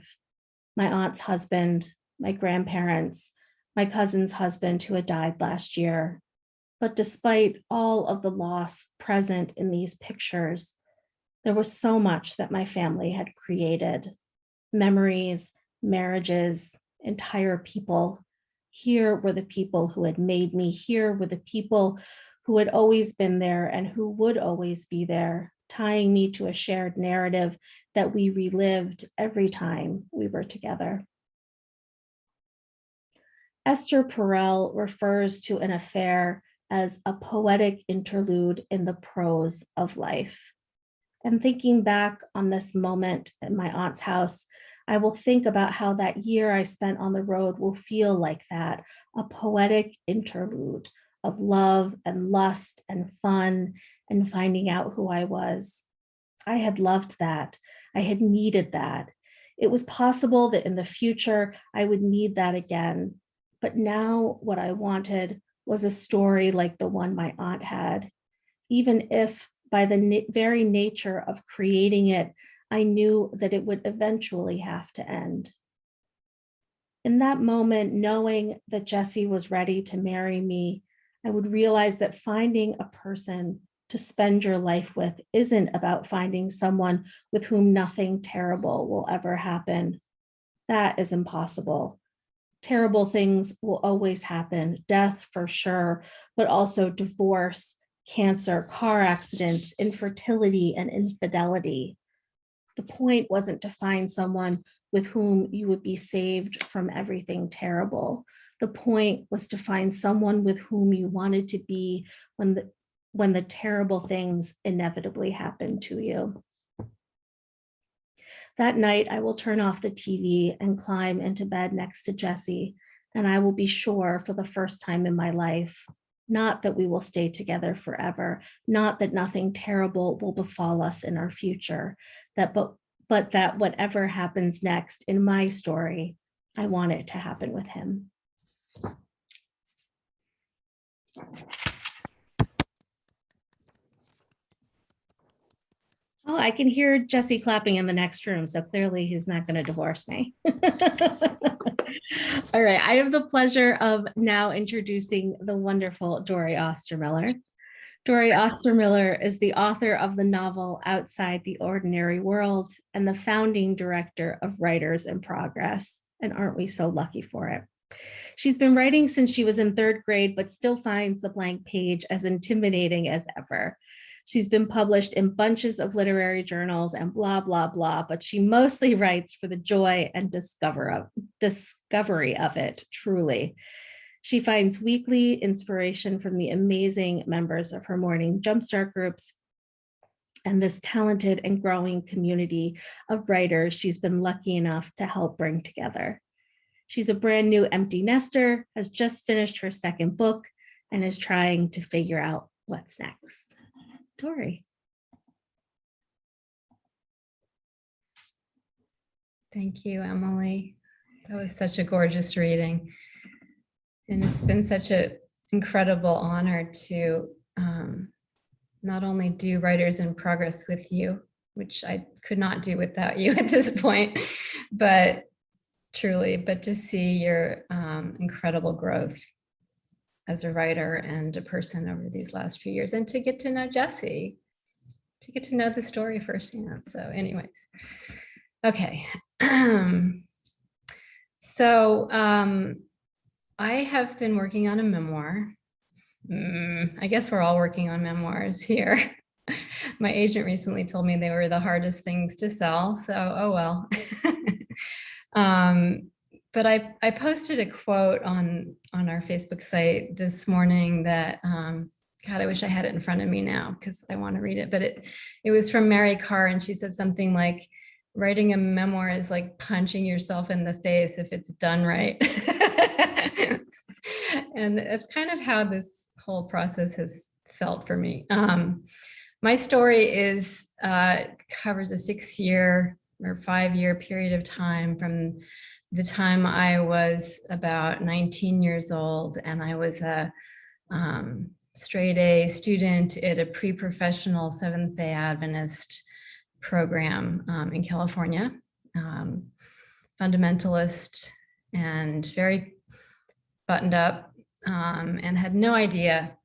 My aunt's husband, my grandparents, my cousin's husband who had died last year. But despite all of the loss present in these pictures, there was so much that my family had created. Memories, marriages, entire people. Here were the people who had made me. Here were the people who had always been there and who would always be there, tying me to a shared narrative that we relived every time we were together. Esther Perel refers to an affair as a poetic interlude in the prose of life. And thinking back on this moment at my aunt's house, I will think about how that year I spent on the road will feel like that, a poetic interlude of love and lust and fun and finding out who I was. I had loved that. I had needed that. It was possible that in the future I would need that again. But now what I wanted was a story like the one my aunt had, even if by the very nature of creating it, I knew that it would eventually have to end. In that moment, knowing that Jesse was ready to marry me, I would realize that finding a person to spend your life with isn't about finding someone with whom nothing terrible will ever happen. That is impossible. Terrible things will always happen, death for sure, but also divorce, cancer, car accidents, infertility, and infidelity. The point wasn't to find someone with whom you would be saved from everything terrible. The point was to find someone with whom you wanted to be when the terrible things inevitably happened to you. That night, I will turn off the TV and climb into bed next to Jesse, and I will be sure for the first time in my life, not that we will stay together forever, not that nothing terrible will befall us in our future, but that whatever happens next in my story, I want it to happen with him. Oh, I can hear Jesse clapping in the next room, so clearly he's not going to divorce me. All right, I have the pleasure of now introducing the wonderful Dori Ostermiller. Dori Ostermiller is the author of the novel Outside the Ordinary World and the founding director of Writers in Progress. And aren't we so lucky for it? She's been writing since she was in 3rd grade, but still finds the blank page as intimidating as ever. She's been published in bunches of literary journals and blah, blah, blah, but she mostly writes for the joy and discovery of it, truly. She finds weekly inspiration from the amazing members of her morning jumpstart groups and this talented and growing community of writers she's been lucky enough to help bring together. She's a brand new empty nester, has just finished her 2nd book, and is trying to figure out what's next. Dori. Thank you, Emily. That was such a gorgeous reading. And it's been such an incredible honor to not only do Writers in Progress with you, which I could not do without you at this point, but to see your incredible growth. as a writer and a person over these last few years, and to get to know Jesse, to get to know the story firsthand. So anyways, okay. So I have been working on a memoir. I guess we're all working on memoirs here. My agent recently told me they were the hardest things to sell, so oh well. But I posted a quote on our Facebook site this morning that, God, I wish I had it in front of me now because I want to read it. But it was from Mary Carr, and she said something like, "Writing a memoir is like punching yourself in the face if it's done right." And it's kind of how this whole process has felt for me. My story covers a 6-year or 5-year period of time from the time I was about 19 years old, and I was a straight A student at a pre-professional Seventh-day Adventist program in California, fundamentalist and very buttoned up, and had no idea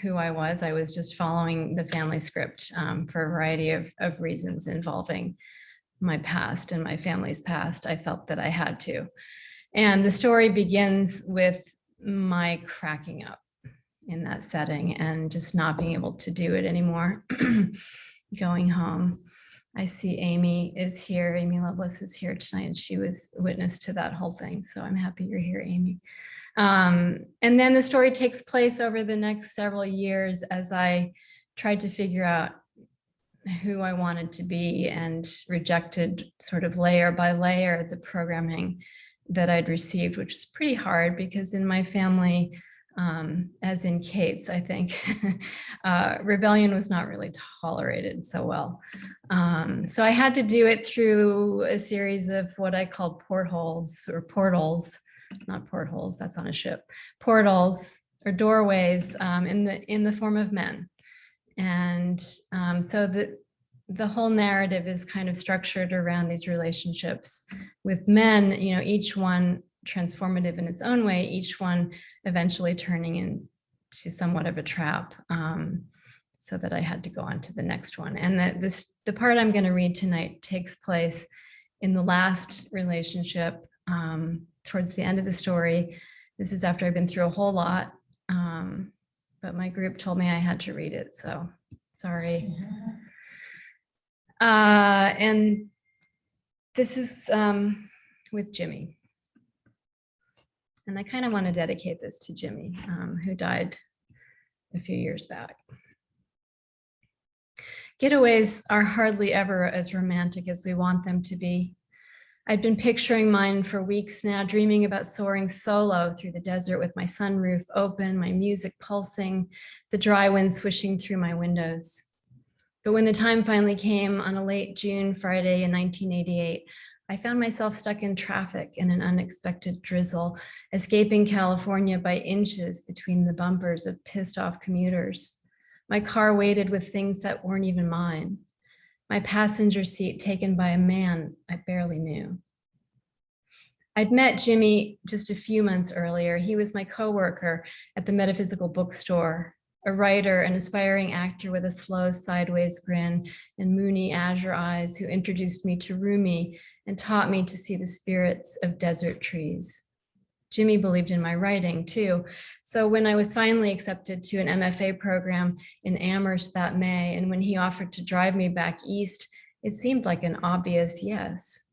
who I was. I was just following the family script for a variety of reasons involving my past and my family's past. I felt that I had to. And the story begins with my cracking up in that setting and just not being able to do it anymore. Going home. I see Amy is here. Amy Lovelace is here tonight, and she was witness to that whole thing. So I'm happy you're here, Amy. And then the story takes place over the next several years as I tried to figure out who I wanted to be and rejected sort of layer by layer the programming that I'd received, which is pretty hard because in my family, as in Kate's, I think, rebellion was not really tolerated so well. So I had to do it through a series of what I call portholes or portals, not portholes, that's on a ship, portals or doorways in the form of men. And so the whole narrative is kind of structured around these relationships with men, you know, each one transformative in its own way, each one eventually turning into somewhat of a trap, so that I had to go on to the next one. And the part I'm going to read tonight takes place in the last relationship, towards the end of the story. This is after I've been through a whole lot, but my group told me I had to read it, so sorry. And this is with Jimmy. And I kind of want to dedicate this to Jimmy, who died a few years back. Getaways are hardly ever as romantic as we want them to be. I'd been picturing mine for weeks now, dreaming about soaring solo through the desert with my sunroof open, my music pulsing, the dry wind swishing through my windows. But when the time finally came on a late June Friday in 1988, I found myself stuck in traffic in an unexpected drizzle, escaping California by inches between the bumpers of pissed off commuters. My car waited with things that weren't even mine. My passenger seat taken by a man I barely knew. I'd met Jimmy just a few months earlier. He was my coworker at the Metaphysical Bookstore, a writer, an aspiring actor with a slow sideways grin and moony azure eyes who introduced me to Rumi and taught me to see the spirits of desert trees. Jimmy believed in my writing too. So when I was finally accepted to an MFA program in Amherst that May, and when he offered to drive me back east, it seemed like an obvious yes.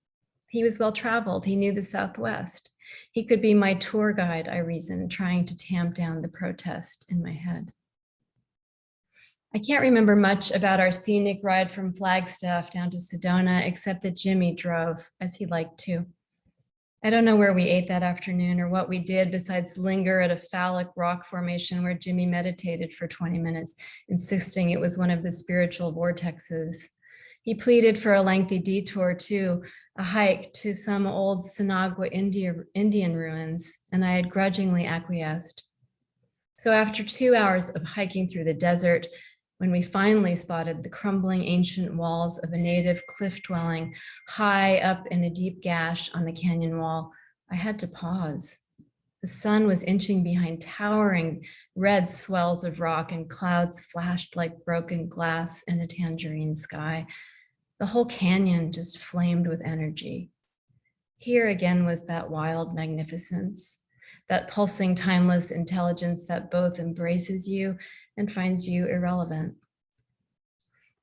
He was well-traveled. He knew the Southwest. He could be my tour guide, I reasoned, trying to tamp down the protest in my head. I can't remember much about our scenic ride from Flagstaff down to Sedona, except that Jimmy drove, as he liked to. I don't know where we ate that afternoon or what we did besides linger at a phallic rock formation where Jimmy meditated for 20 minutes, insisting it was one of the spiritual vortexes. He pleaded for a lengthy detour too, a hike to some old Sinagua Indian ruins, and I had grudgingly acquiesced. So after 2 hours of hiking through the desert, when we finally spotted the crumbling ancient walls of a native cliff dwelling high up in a deep gash on the canyon wall, I had to pause. The sun was inching behind towering red swells of rock, and clouds flashed like broken glass in a tangerine sky. The whole canyon just flamed with energy. Here again was that wild magnificence, that pulsing, timeless intelligence that both embraces you and finds you irrelevant.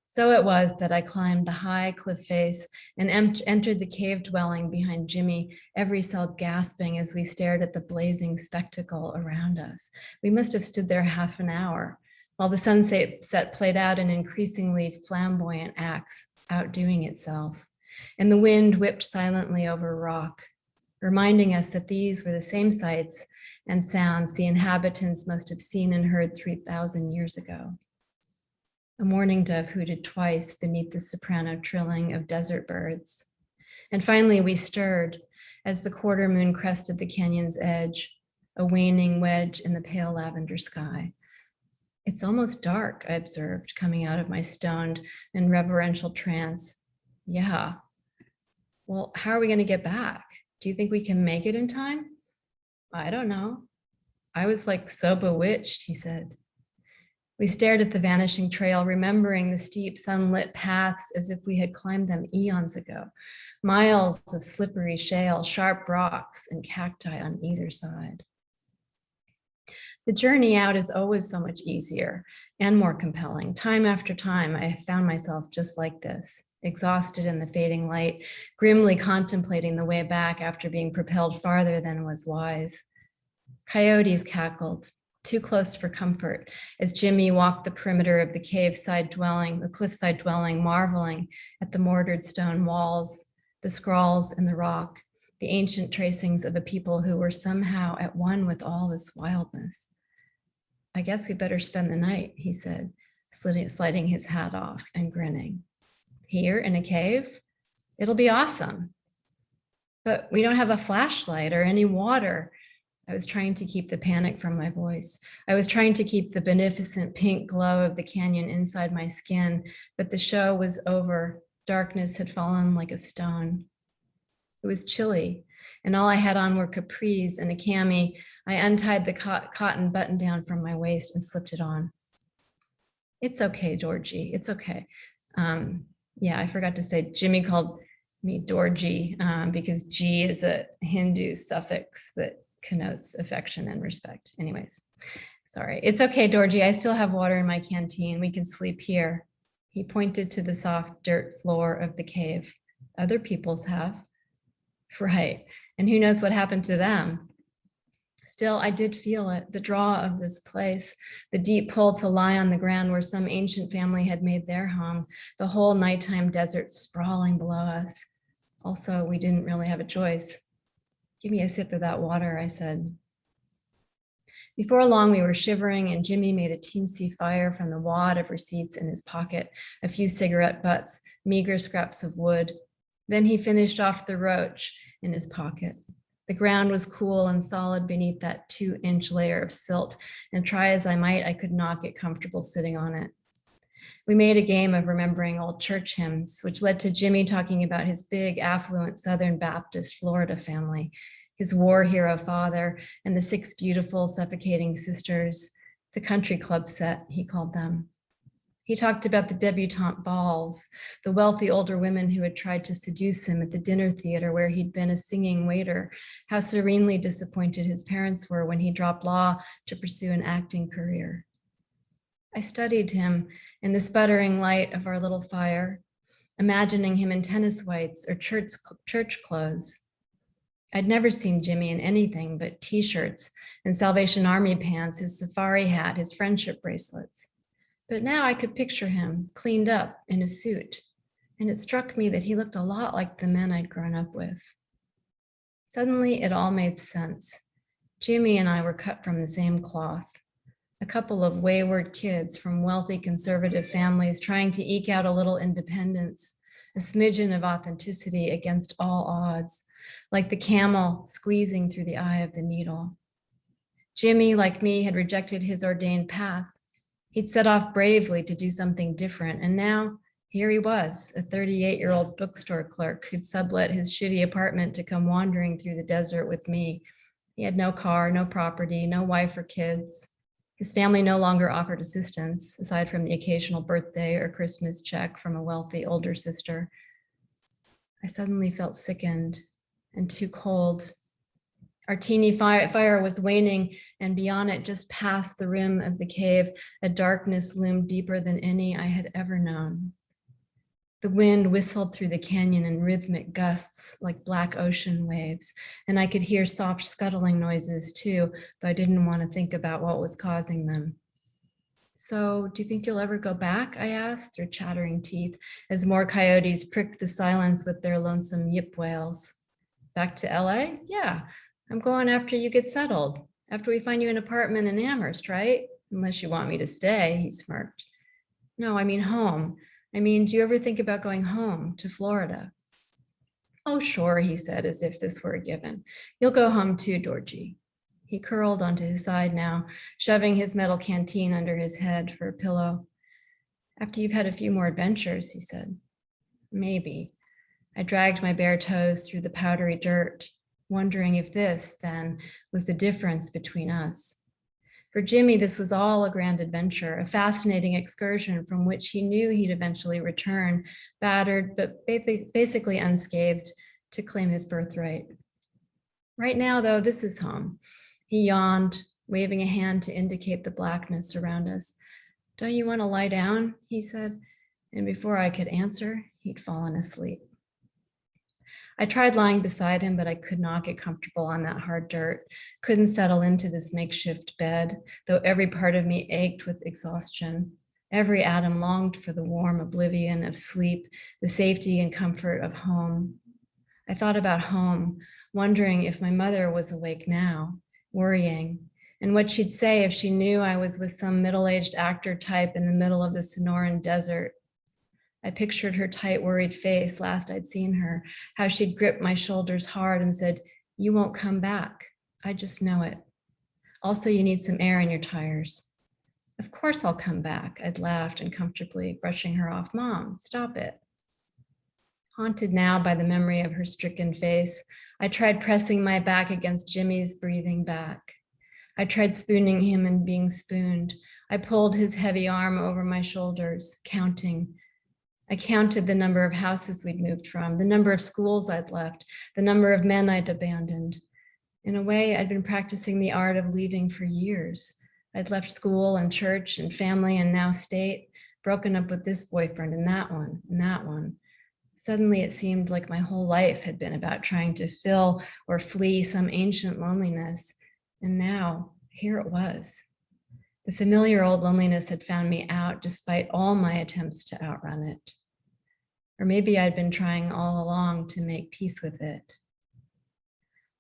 So it was that I climbed the high cliff face and entered the cave dwelling behind Jimmy, every cell gasping as we stared at the blazing spectacle around us. We must have stood there half an hour while the sunset played out an increasingly flamboyant act, outdoing itself. And the wind whipped silently over rock, reminding us that these were the same sights and sounds the inhabitants must have seen and heard 3,000 years ago. A mourning dove hooted twice beneath the soprano trilling of desert birds. And finally we stirred as the quarter moon crested the canyon's edge, a waning wedge in the pale lavender sky. It's almost dark, I observed, coming out of my stoned and reverential trance. Yeah. Well, how are we going to get back? Do you think we can make it in time? I don't know. I was like so bewitched, he said. We stared at the vanishing trail, remembering the steep sunlit paths as if we had climbed them eons ago. Miles of slippery shale, sharp rocks, and cacti on either side. The journey out is always so much easier and more compelling. Time after time, I have found myself just like this, exhausted in the fading light, grimly contemplating the way back after being propelled farther than was wise. Coyotes cackled, too close for comfort, as Jimmy walked the perimeter of the cliffside dwelling, marveling at the mortared stone walls, the scrawls in the rock, the ancient tracings of a people who were somehow at one with all this wildness. I guess we better spend the night, he said, sliding his hat off and grinning. Here in a cave? It'll be awesome. But we don't have a flashlight or any water. I was trying to keep the panic from my voice. I was trying to keep the beneficent pink glow of the canyon inside my skin, but the show was over. Darkness had fallen like a stone. It was chilly, and all I had on were capris and a cami. I untied the cotton button down from my waist and slipped it on. It's okay, Georgie, it's okay. Yeah, I forgot to say, Jimmy called me Dorji because G is a Hindu suffix that connotes affection and respect. Anyways, sorry. It's okay, Dorji. I still have water in my canteen. We can sleep here. He pointed to the soft dirt floor of the cave. Other people's have. Right. And who knows what happened to them? Still, I did feel it, the draw of this place, the deep pull to lie on the ground where some ancient family had made their home, the whole nighttime desert sprawling below us. Also, we didn't really have a choice. Give me a sip of that water, I said. Before long, we were shivering and Jimmy made a teensy fire from the wad of receipts in his pocket, a few cigarette butts, meager scraps of wood. Then he finished off the roach in his pocket. The ground was cool and solid beneath that 2-inch layer of silt, and try as I might, I could not get comfortable sitting on it. We made a game of remembering old church hymns, which led to Jimmy talking about his big, affluent Southern Baptist Florida family, his war hero father, and the 6 beautiful, suffocating sisters, the country club set, he called them. He talked about the debutante balls, the wealthy older women who had tried to seduce him at the dinner theater where he'd been a singing waiter, how serenely disappointed his parents were when he dropped law to pursue an acting career. I studied him in the sputtering light of our little fire, imagining him in tennis whites or church clothes. I'd never seen Jimmy in anything but t-shirts and Salvation Army pants, his safari hat, his friendship bracelets. But now I could picture him cleaned up in a suit, and it struck me that he looked a lot like the men I'd grown up with. Suddenly, it all made sense. Jimmy and I were cut from the same cloth, a couple of wayward kids from wealthy conservative families trying to eke out a little independence, a smidgen of authenticity against all odds, like the camel squeezing through the eye of the needle. Jimmy, like me, had rejected his ordained path. He'd set off bravely to do something different, and now here he was, a 38-year-old bookstore clerk who'd sublet his shitty apartment to come wandering through the desert with me, He had no car, no property, no wife or kids. His family no longer offered assistance, aside from the occasional birthday or Christmas check from a wealthy older sister. I suddenly felt sickened and too cold. Our teeny fire was waning, and beyond it, just past the rim of the cave, a darkness loomed deeper than any I had ever known. The wind whistled through the canyon in rhythmic gusts like black ocean waves, and I could hear soft scuttling noises too, though I didn't want to think about what was causing them. So, do you think you'll ever go back? I asked through chattering teeth as more coyotes pricked the silence with their lonesome yip wails. Back to LA? Yeah, I'm going after you get settled, after we find you an apartment in Amherst, right? Unless you want me to stay, he smirked. No, I mean home. I mean, do you ever think about going home to Florida? Oh, sure, he said, as if this were a given. You'll go home too, Dorji. He curled onto his side now, shoving his metal canteen under his head for a pillow. After you've had a few more adventures, he said. Maybe. I dragged my bare toes through the powdery dirt, wondering if this, then, was the difference between us. For Jimmy, this was all a grand adventure, a fascinating excursion from which he knew he'd eventually return, battered but basically unscathed, to claim his birthright. Right now, though, this is home. He yawned, waving a hand to indicate the blackness around us. Don't you want to lie down? He said, and before I could answer, he'd fallen asleep. I tried lying beside him, but I could not get comfortable on that hard dirt, couldn't settle into this makeshift bed, though every part of me ached with exhaustion. Every atom longed for the warm oblivion of sleep, the safety and comfort of home. I thought about home, wondering if my mother was awake now, worrying, and what she'd say if she knew I was with some middle-aged actor type in the middle of the Sonoran desert. I pictured her tight, worried face last I'd seen her, how she'd gripped my shoulders hard and said, "You won't come back. I just know it. Also, you need some air in your tires." Of course I'll come back, I'd laughed uncomfortably, brushing her off. Mom, stop it. Haunted now by the memory of her stricken face, I tried pressing my back against Jimmy's breathing back. I tried spooning him and being spooned. I pulled his heavy arm over my shoulders, counting. I counted the number of houses we'd moved from, the number of schools I'd left, the number of men I'd abandoned. In a way, I'd been practicing the art of leaving for years. I'd left school and church and family and now state, broken up with this boyfriend and that one and that one. Suddenly, it seemed like my whole life had been about trying to fill or flee some ancient loneliness. And now, here it was. The familiar old loneliness had found me out despite all my attempts to outrun it. Or maybe I'd been trying all along to make peace with it.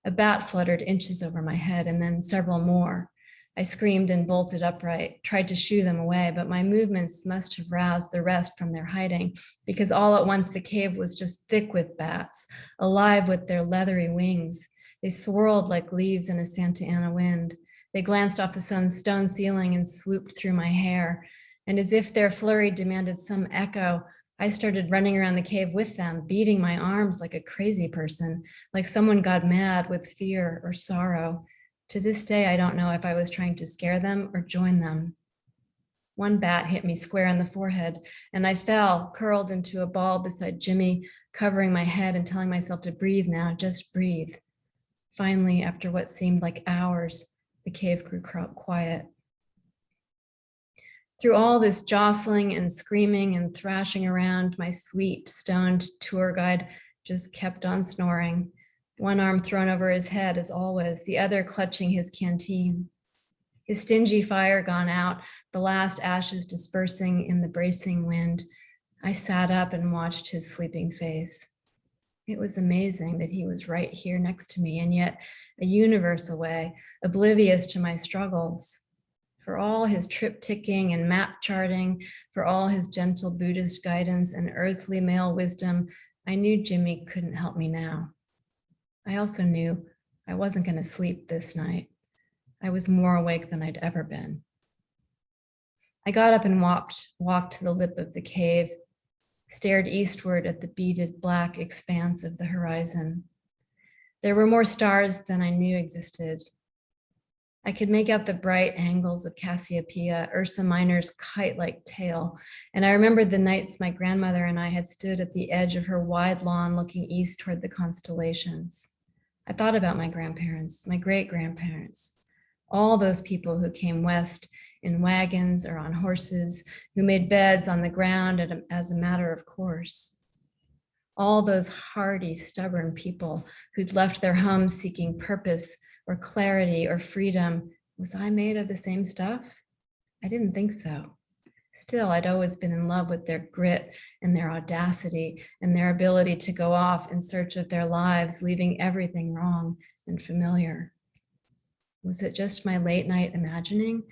A bat fluttered inches over my head and then several more. I screamed and bolted upright, tried to shoo them away, but my movements must have roused the rest from their hiding, because all at once the cave was just thick with bats, alive with their leathery wings. They swirled like leaves in a Santa Ana wind. They glanced off the sun's stone ceiling and swooped through my hair. And as if their flurry demanded some echo, I started running around the cave with them, beating my arms like a crazy person, like someone got mad with fear or sorrow. To this day, I don't know if I was trying to scare them or join them. One bat hit me square in the forehead, and I fell, curled into a ball beside Jimmy, covering my head and telling myself to breathe now, just breathe. Finally, after what seemed like hours, the cave grew quiet. Through all this jostling and screaming and thrashing around, my sweet, stoned tour guide just kept on snoring, one arm thrown over his head as always, the other clutching his canteen. His stingy fire gone out, the last ashes dispersing in the bracing wind, I sat up and watched his sleeping face. It was amazing that he was right here next to me, and yet a universe away, oblivious to my struggles. For all his trip ticking and map charting, for all his gentle Buddhist guidance and earthly male wisdom, I knew Jimmy couldn't help me now. I also knew I wasn't going to sleep this night. I was more awake than I'd ever been. I got up and walked to the lip of the cave, stared eastward at the beaded black expanse of the horizon. There were more stars than I knew existed. I could make out the bright angles of Cassiopeia, Ursa Minor's kite-like tail, and I remembered the nights my grandmother and I had stood at the edge of her wide lawn looking east toward the constellations. I thought about my grandparents, my great-grandparents, all those people who came west in wagons or on horses, who made beds on the ground as a matter of course. All those hardy, stubborn people who'd left their homes seeking purpose or clarity or freedom. Was I made of the same stuff? I didn't think so. Still, I'd always been in love with their grit and their audacity and their ability to go off in search of their lives, leaving everything wrong and familiar. Was it just my late night imagining?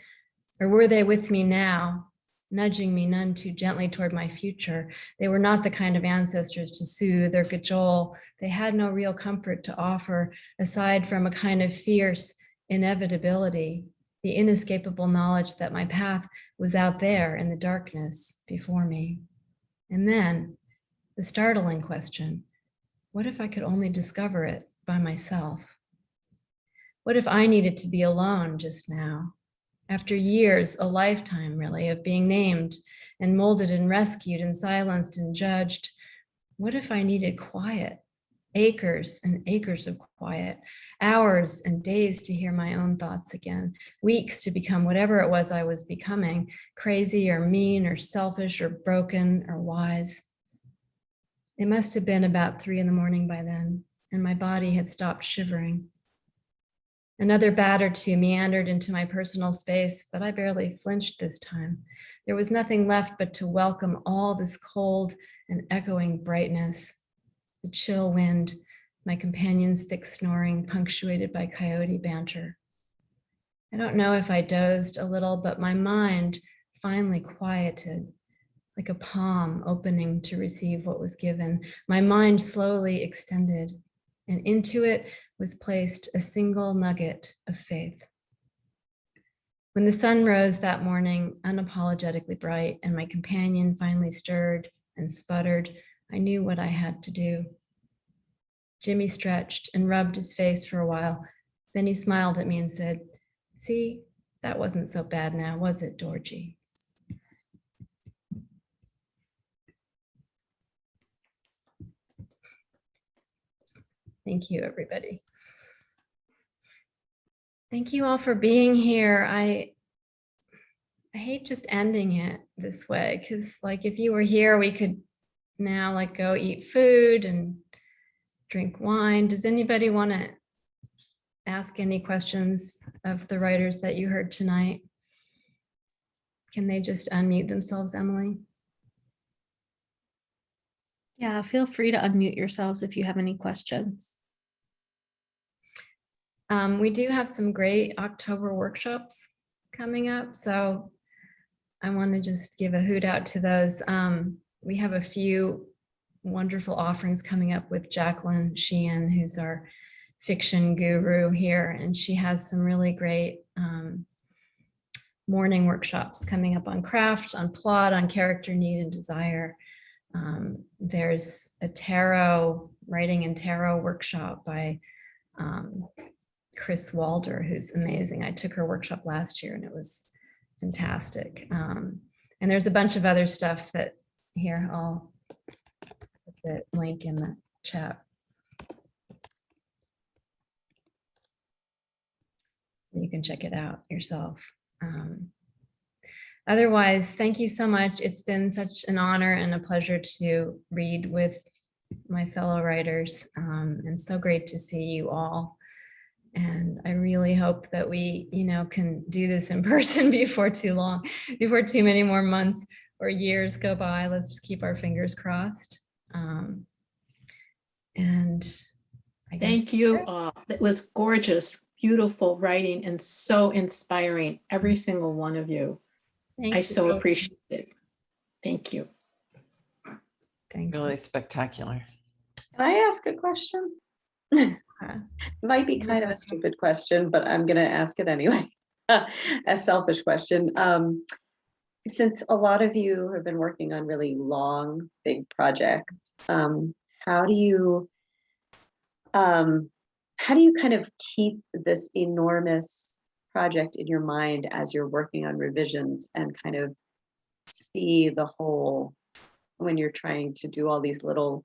Or were they with me now, nudging me none too gently toward my future? They were not the kind of ancestors to soothe or cajole. They had no real comfort to offer, aside from a kind of fierce inevitability, the inescapable knowledge that my path was out there in the darkness before me. And then the startling question, what if I could only discover it by myself? What if I needed to be alone just now? After years, a lifetime really, of being named and molded and rescued and silenced and judged, what if I needed quiet, acres and acres of quiet, hours and days to hear my own thoughts again, weeks to become whatever it was I was becoming, crazy or mean or selfish or broken or wise? It must have been about 3 a.m. by then, and my body had stopped shivering. Another bat or two meandered into my personal space, but I barely flinched this time. There was nothing left but to welcome all this cold and echoing brightness, the chill wind, my companion's thick snoring, punctuated by coyote banter. I don't know if I dozed a little, but my mind finally quieted, like a palm opening to receive what was given. My mind slowly extended, and into it was placed a single nugget of faith. When the sun rose that morning, unapologetically bright, and my companion finally stirred and sputtered, I knew what I had to do. Jimmy stretched and rubbed his face for a while. Then he smiled at me and said, "See, that wasn't so bad now, was it, Dorji?" Thank you, everybody. Thank you all for being here. I hate just ending it this way, because like if you were here, we could now like go eat food and drink wine. Does anybody want to ask any questions of the writers that you heard tonight? Can they just unmute themselves, Emily? Yeah, feel free to unmute yourselves if you have any questions. We do have some great October workshops coming up, so I want to just give a hoot out to those. We have a few wonderful offerings coming up with Jacqueline Sheehan, who's our fiction guru here, and she has some really great morning workshops coming up on craft, on plot, on character need and desire. There's a tarot, writing and tarot workshop by Chris Walder, who's amazing. I took her workshop last year and it was fantastic. And there's a bunch of other stuff that here, I'll put the link in the chat. So you can check it out yourself. Otherwise, thank you so much. It's been such an honor and a pleasure to read with my fellow writers, and so great to see you all. And I really hope that we, can do this in person before too long, before too many more months or years go by. Let's keep our fingers crossed. And I guess Thank you. It was gorgeous, beautiful writing and so inspiring, every single one of you. I so appreciate it. Thank you. Thanks. Really spectacular. Can I ask a question? It might be kind of a stupid question, but I'm going to ask it anyway. A selfish question. Since a lot of you have been working on really long, big projects, how do you how do you kind of keep this enormous project in your mind as you're working on revisions and kind of see the whole when you're trying to do all these little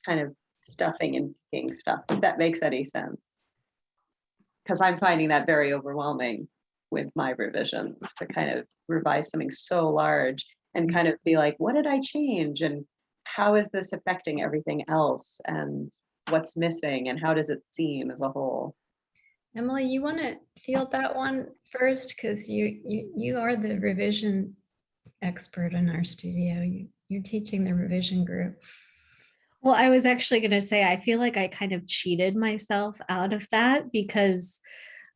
kind of stuffing and picking stuff, if that makes any sense? Because I'm finding that very overwhelming with my revisions, to kind of revise something so large and kind of be like, what did I change? And how is this affecting everything else? And what's missing? And how does it seem as a whole? Emily, you want to field that one first, because you are the revision expert in our studio. You're teaching the revision group. Well, I was actually going to say, I feel like I kind of cheated myself out of that because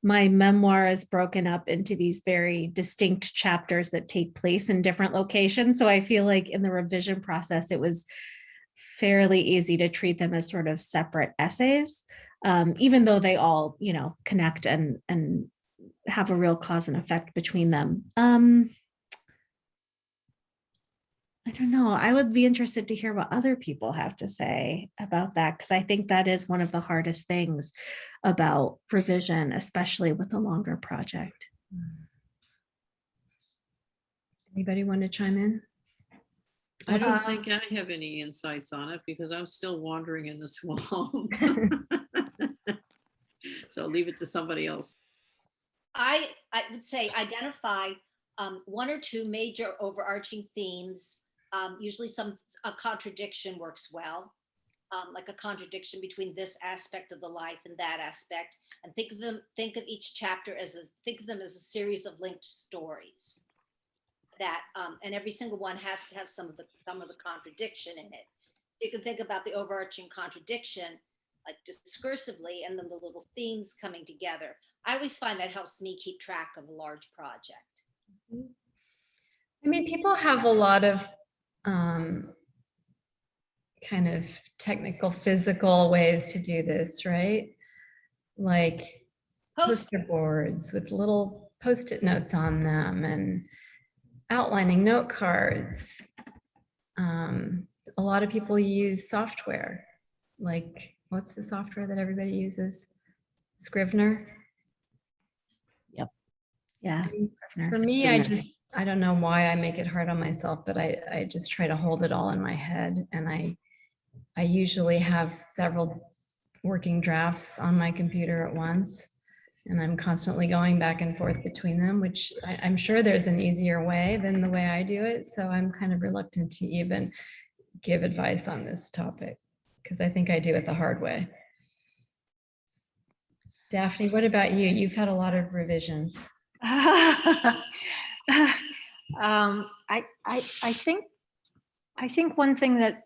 my memoir is broken up into these very distinct chapters that take place in different locations. So I feel like in the revision process, it was fairly easy to treat them as sort of separate essays, even though they all, connect and have a real cause and effect between them. I don't know. I would be interested to hear what other people have to say about that, because I think that is one of the hardest things about revision, especially with a longer project. Anybody want to chime in? I don't think I have any insights on it because I'm still wandering in the swamp. So I'll leave it to somebody else. I would say identify one or two major overarching themes. Usually a contradiction works well, like a contradiction between this aspect of the life and that aspect, and think of each chapter think of them as a series of linked stories. That and every single one has to have some of the contradiction in it. You can think about the overarching contradiction like discursively, and then the little themes coming together. I always find that helps me keep track of a large project. I mean, people have a lot of kind of technical, physical ways to do this, right? Like poster boards with little Post-it notes on them and outlining note cards. A lot of people use software. Like, what's the software that everybody uses? Scrivener. Yep. Yeah. For me, I don't know why I make it hard on myself, but I just try to hold it all in my head. And I usually have several working drafts on my computer at once. And I'm constantly going back and forth between them, which I'm sure there's an easier way than the way I do it. So I'm kind of reluctant to even give advice on this topic because I think I do it the hard way. Daphne, what about you? You've had a lot of revisions. I think one thing that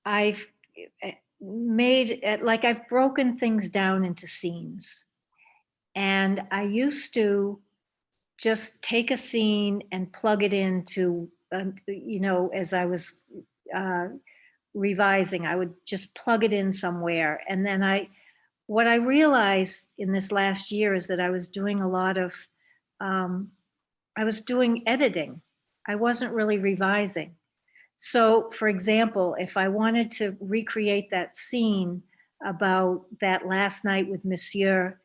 I've made, like I've broken things down into scenes, and I used to just take a scene and plug it into, as I was revising, I would just plug it in somewhere, and then what I realized in this last year is that I was doing a lot of, I was doing editing. I wasn't really revising. So for example, if I wanted to recreate that scene about that last night with Monsieur,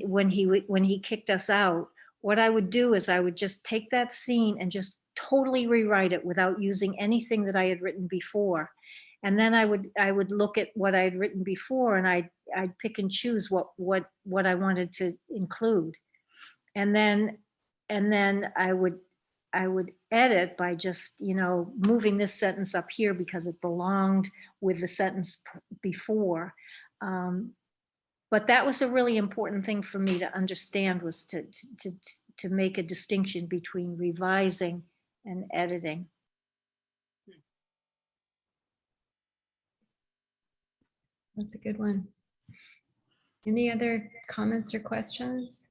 when he kicked us out, what I would do is I would just take that scene and just totally rewrite it without using anything that I had written before. And then I would look at what I had written before, and I'd pick and choose what I wanted to include, and then I would edit by just moving this sentence up here because it belonged with the sentence before. But that was a really important thing for me to understand, was to make a distinction between revising and editing. That's a good one. Any other comments or questions?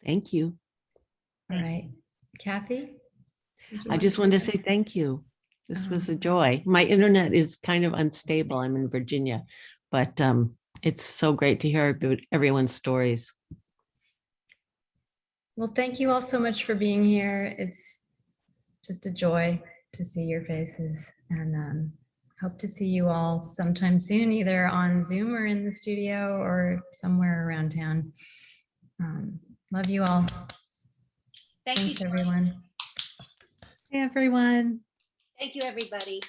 Thank you. All right. Kathy? I just wanted to say thank you. This was a joy. My internet is kind of unstable. I'm in Virginia, but it's so great to hear everyone's stories. Well, thank you all so much for being here. It's just a joy to see your faces, and hope to see you all sometime soon, either on Zoom or in the studio or somewhere around town. Love you all. Thank you, Thanks, Dori. everyone. Hey, everyone. Thank you, everybody.